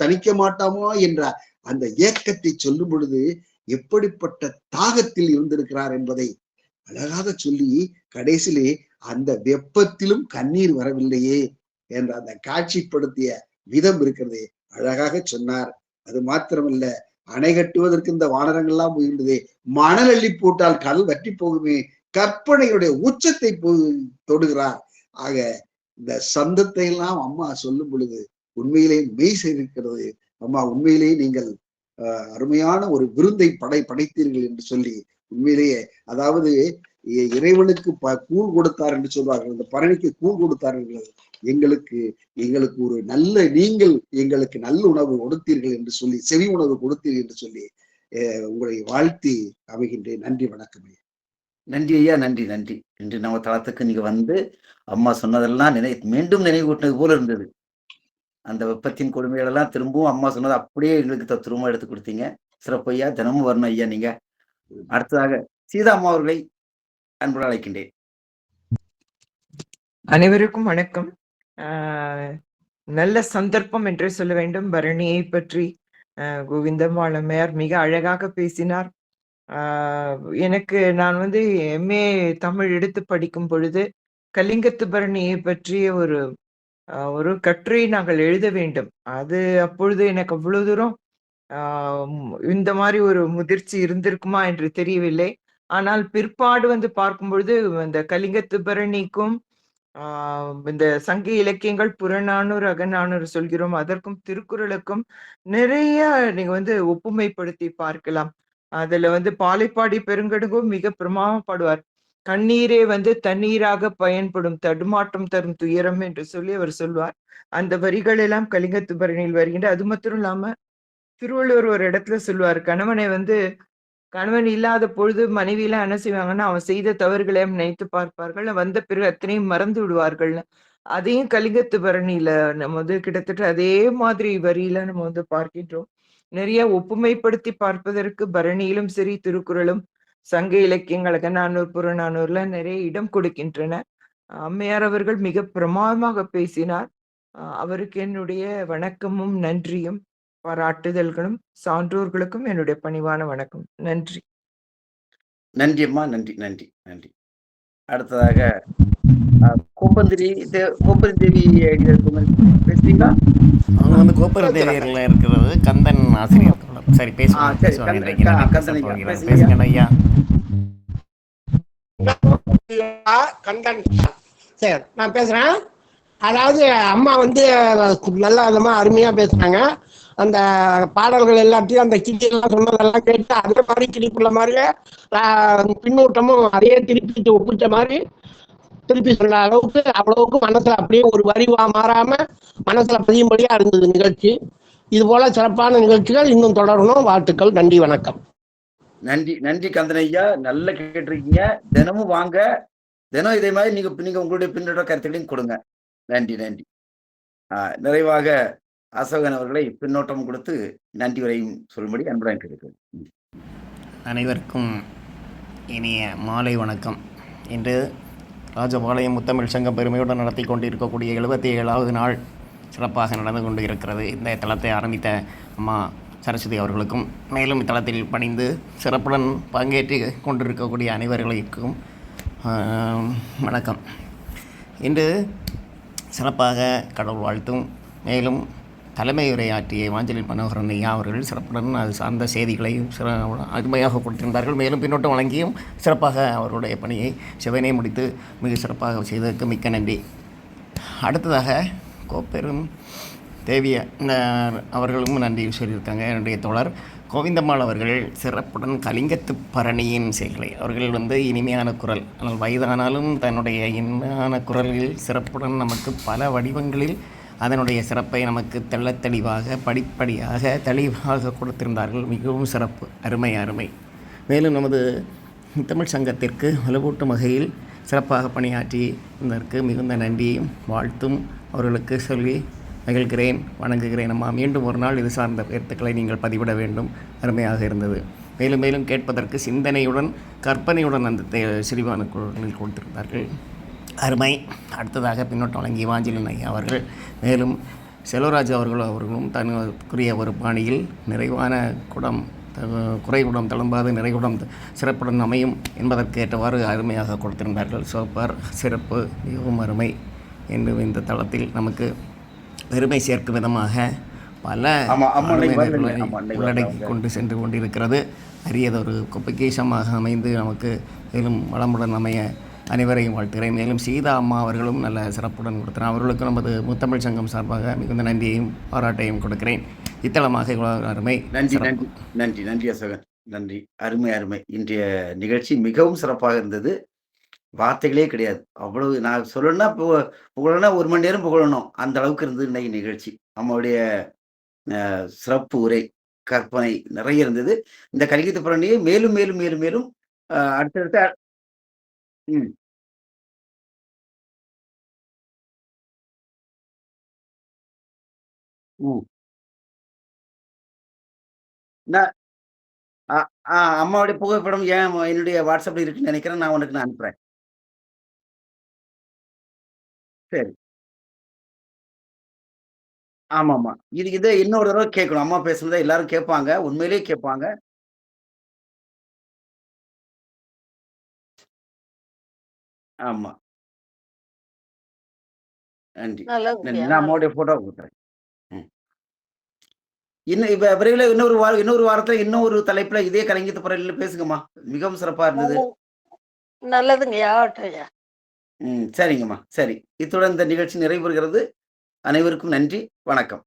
E: தணிக்க மாட்டாமா என்ற அந்த ஏக்கத்தை சொல்லும் பொழுது எப்படிப்பட்ட தாகத்தில் இருந்திருக்கிறார் என்பதை அழகாக சொல்லி கடைசியிலே அந்த வெப்பத்திலும் கண்ணீர் வரவில்லையே என்ற அந்த காட்சிப்படுத்திய விதம் இருக்கிறது, அழகாக சொன்னார். அது மாத்திரமல்ல, அணை கட்டுவதற்கு இந்த வானரங்கள்லாம் போகின்றதே, மணல் அள்ளி போட்டால் கடல் வற்றி போகுமே, கற்பனையுடைய உச்சத்தை தொடுகிறார். ஆக இந்த சந்தத்தை எல்லாம் அம்மா சொல்லும் பொழுது உண்மையிலே மெய் செய்திருக்கிறது. அம்மா, உண்மையிலேயே நீங்கள் அருமையான ஒரு விருந்தை படைத்தீர்கள் என்று சொல்லி, உண்மையிலேயே அதாவது இறைவனுக்கு கூழ் கொடுத்தார் என்று சொல்வார்கள், அந்த பரணிக்கு கூழ் கொடுத்தார்கள், எங்களுக்கு ஒரு நல்ல, நீங்கள் எங்களுக்கு நல்ல உணவு கொடுத்தீர்கள் என்று சொல்லி, செவி உணவு கொடுத்தீர்கள் என்று சொல்லி உங்களை வாழ்த்தி அமைகின்றேன். நன்றி, வணக்கம் ஐயா.
A: நன்றி ஐயா, நன்றி நன்றி. இன்று நம்ம தளத்துக்கு நீங்க வந்து அம்மா சொன்னதெல்லாம் மீண்டும் நினைவூட்டினது போல இருந்தது. அந்த வெப்பத்தின் கொடுமைகள் எல்லாம் திரும்பவும் அம்மா சொன்னது அப்படியே எங்களுக்கு தத்துருவமா எடுத்து கொடுத்தீங்க. சிறப்பு ஐயா, தினமும் வரணும் ஐயா நீங்க. அடுத்ததாக சீதா அம்மா அவர்களை அன்புடன் அழைக்கின்றேன்.
F: அனைவருக்கும் வணக்கம். நல்ல சந்தர்ப்பம் என்று சொல்ல வேண்டும். பரணியை பற்றி கோவிந்தம்மாள் அம்மையார் மிக அழகாக பேசினார். எனக்கு நான் வந்து எம்ஏ தமிழ் எடுத்து படிக்கும் பொழுது கலிங்கத்து பரணியை பற்றிய ஒரு கட்டுரை நாங்கள் எழுத வேண்டும். அது அப்பொழுது எனக்கு அவ்வளவு தூரம் இந்த மாதிரி ஒரு முதிர்ச்சி இருந்திருக்குமா என்று தெரியவில்லை. ஆனால் பிற்பாடு வந்து பார்க்கும் பொழுது இந்த கலிங்கத்து பரணிக்கும் இந்த சங்க இலக்கியங்கள் புறநானூறு அகநானூறு சொல்கிறோம், அதற்கும் திருக்குறளுக்கும் நிறைய நீங்க வந்து ஒப்புமைப்படுத்தி பார்க்கலாம். அதுல வந்து பாலைப்பாடி பெருங்கடுகும் மிக பிரமாதமா பாடுவார். கண்ணீரே வந்து தண்ணீராக பயன்படும் தடுமாற்றம் தரும் துயரம் என்று சொல்லி அவர் சொல்வார். அந்த வரிகள் எல்லாம் கலிங்கத்து பரணியில் வருகின்ற. அது மாத்திரம் இல்லாம திருவள்ளுவர் ஒரு இடத்துல சொல்லுவார், கணவன் இல்லாத பொழுது மனைவியெல்லாம் என்ன செய்வாங்கன்னா அவன் செய்த தவறுகளை நினைத்து பார்ப்பார்கள், வந்த பிறகு அத்தனையும் மறந்து விடுவார்கள்னு. அதையும் கலிங்கத்து பரணியில நம்ம வந்து கிட்டத்தட்ட அதே மாதிரி வரியில நம்ம வந்து பார்க்கின்றோம். நிறைய ஒப்புமைப்படுத்தி பார்ப்பதற்கு பரணியிலும் சரி திருக்குறளும் சங்க இலக்கியங்கள் அகநானூறு புறநானூறுல நிறைய இடம் கொடுக்கின்றன. அம்மையார் அவர்கள் மிக பிரமாதமாக பேசினார். அவருக்கு என்னுடைய வணக்கமும் நன்றியும் பாராட்டுதல்களும் சான்றோர்களுக்கும் என்னுடைய பணிவான வணக்கம். நன்றி.
A: நன்றி அம்மா, நன்றி நன்றி நன்றி. அடுத்ததாக கோப்பந்திரி தேவி பேசுறீங்களா?
G: அவங்க வந்து கோப்பரதேவியர்ல இருக்கிறது கந்தன் ஆசிரியர். சரி, பேசுங்க ஐயா.
H: கந்தன் சரி, நான் பேசுறேன். அதாவது அம்மா வந்து நல்லா விதமா அருமையா பேசுறாங்க. அந்த பாடல்கள் எல்லாத்தையும் அந்த கிளியெல்லாம் சொன்னதெல்லாம் கேட்டு அதே மாதிரி கிளிப்புள்ள மாதிரியே பின்னூட்டமும் அதே திருப்பி ஒப்பிச்ச மாதிரி திருப்பி சொன்ன அளவுக்கு அவ்வளவுக்கு மனசுல அப்படியே ஒரு வரி மாறாம மனசுல பதியும்படியா இருந்தது நிகழ்ச்சி. இது போல சிறப்பான நிகழ்ச்சிகள் இன்னும் தொடரணும். வாழ்த்துக்கள். நன்றி, வணக்கம்.
A: நன்றி நன்றி கந்தனையா, நல்ல கேட்டிருக்கீங்க. தினமும் வாங்க, தினம் இதே மாதிரி நீங்க உங்களுடைய பின்னோட்ட கருத்துக்களையும் கொடுங்க. நன்றி நன்றி. நிறைவாக அசோகன் அவர்களை பின்னோட்டம் கொடுத்து நன்றி வரையும் சொல்லும்படி அன்புடன் கேட்கிறேன்.
G: அனைவருக்கும் இனிய மாலை வணக்கம். இன்று ராஜபாளையம் முத்தமிழ் சங்கம் பெருமையுடன் நடத்தி கொண்டிருக்கக்கூடிய 77வது நாள் சிறப்பாக நடந்து கொண்டு இருக்கிறது. இந்த தளத்தை ஆரம்பித்த அம்மா சரஸ்வதி அவர்களுக்கும், மேலும் இத்தளத்தில் பணிந்து சிறப்புடன் பங்கேற்று கொண்டிருக்கக்கூடிய அனைவர்களுக்கும் வணக்கம். இன்று சிறப்பாக கடவுள் வாழ்த்தும், மேலும் தலைமை உரையாற்றிய வாஞ்சலின் மனோகரன் ஐயா அவர்கள் சிறப்புடன் அது சார்ந்த செய்திகளை அருமையாக கொடுத்திருந்தார்கள். மேலும் பின்னோட்டம் வழங்கியும் சிறப்பாக அவருடைய பணியை செவனே முடித்து மிக சிறப்பாக செய்ததற்கு மிக்க நன்றி. அடுத்ததாக கோப்பெரும் தேவிய அவர்களும் நன்றி சொல்லியிருக்காங்க. என்னுடைய தோழர் கோவிந்தம்மாள் அவர்கள் சிறப்புடன் கலிங்கத்து பரணியின் செயல்களை அவர்கள் இனிமையான குரல், ஆனால் வயதானாலும் தன்னுடைய இனிமையான குரலில் சிறப்புடன் நமக்கு பல வடிவங்களில் அதனுடைய சிறப்பை நமக்கு தெள்ளத் தெளிவாக படிப்படியாக தெளிவாக கொடுத்திருந்தார்கள். மிகவும் சிறப்பு, அருமை அருமை. மேலும் நமது தமிழ் சங்கத்திற்கு வலுவூட்டும் வகையில் சிறப்பாக பணியாற்றி இதற்கு மிகுந்த நன்றியும் வாழ்த்தும் அவர்களுக்கு சொல்லி மகிழ்கிறேன், வணங்குகிறேன். அம்மா, மீண்டும் ஒரு நாள் இது சார்ந்த கருத்துக்களை நீங்கள் பதிவிட வேண்டும். அருமையாக இருந்தது. மேலும் மேலும் கேட்பதற்கு சிந்தனையுடன் கற்பனையுடன் அந்த சிறிவான குரல்களில் கொடுத்திருந்தார்கள். அருமை. அடுத்ததாக பின்னோட்டம் வழங்கிய வாஞ்சலின் ஐயா அவர்கள், மேலும் செல்வராஜ் அவர்களும் தனக்குரிய ஒரு பாணியில் நிறைவான குடம் குறைகுடம் தழும்பாது நிறைகுடம் சிறப்புடன் அமையும் என்பதற்கு ஏற்றவாறு அருமையாக கொடுத்திருந்தார்கள். சூப்பர், சிறப்பு, மிகவும் அருமை என்று இந்த தளத்தில் நமக்கு பெருமை சேர்க்கும் விதமாக பல உள்ளடக்கி கொண்டு சென்று கொண்டிருக்கிறது. அரியதொரு பொக்கிஷமாக அமைந்து நமக்கு மேலும் வளமுடன் அமைய அனைவரையும் வாழ்த்துகிறேன். மேலும் சீதா அம்மா அவர்களும் நல்ல சிறப்புடன் கொடுத்தனர். அவர்களுக்கு நமது முத்தமிழ் சங்கம் சார்பாக மிகுந்த நன்றியையும் பாராட்டையும் கொடுக்கிறேன். இத்தளமாக அருமை.
A: நன்றி நன்றி நன்றி நன்றி அசோகன், நன்றி. அருமை அருமை. இன்றைய நிகழ்ச்சி மிகவும் சிறப்பாக இருந்தது. வார்த்தைகளே கிடையாது. அவ்வளவு நான் சொல்லணும்னா புகழனா 1 மணி நேரம் புகழணும், அந்த அளவுக்கு இருந்தது இன்னைக்கு நிகழ்ச்சி. நம்மளுடைய சிறப்பு உரை, கற்பனை நிறைய இருந்தது. இந்த கலிங்கத்து பரணியை மேலும் மேலும் மேலும் மேலும் அடுத்தடுத்த ம் ம் நான் அம்மாவுடைய புகைப்படம் என்னுடைய வாட்ஸ்அப்ல இருக்குன்னு நினைக்கிறேன். நான் உனக்கு அனுப்புறேன். சரி. ஆமாமா. இத இன்னொரு தடவ கேட்கணும். அம்மா பேசுனத எல்லாரும் கேட்பாங்க. உண்மையிலேயே கேட்பாங்க. ஆமா. நன்றி. நன்றி. நான் அம்மாவுடைய ஃபோட்டோ குடுக்குறேன். ம். இன்னும் இப்ப விரைவில இன்னொரு வாரத்துல இன்னொரு தலைப்புல இதே கலிங்கத்து பரணியில பேசுங்கம்மா. மிகவும் சிறப்பா இருந்தது.
D: நல்லதுங்கய்யா.
A: சரிங்கம்மா. சரி. இத்துடன் இந்த நிகழ்ச்சி நிறைவு பெறுகிறது. அனைவருக்கும் நன்றி. வணக்கம்.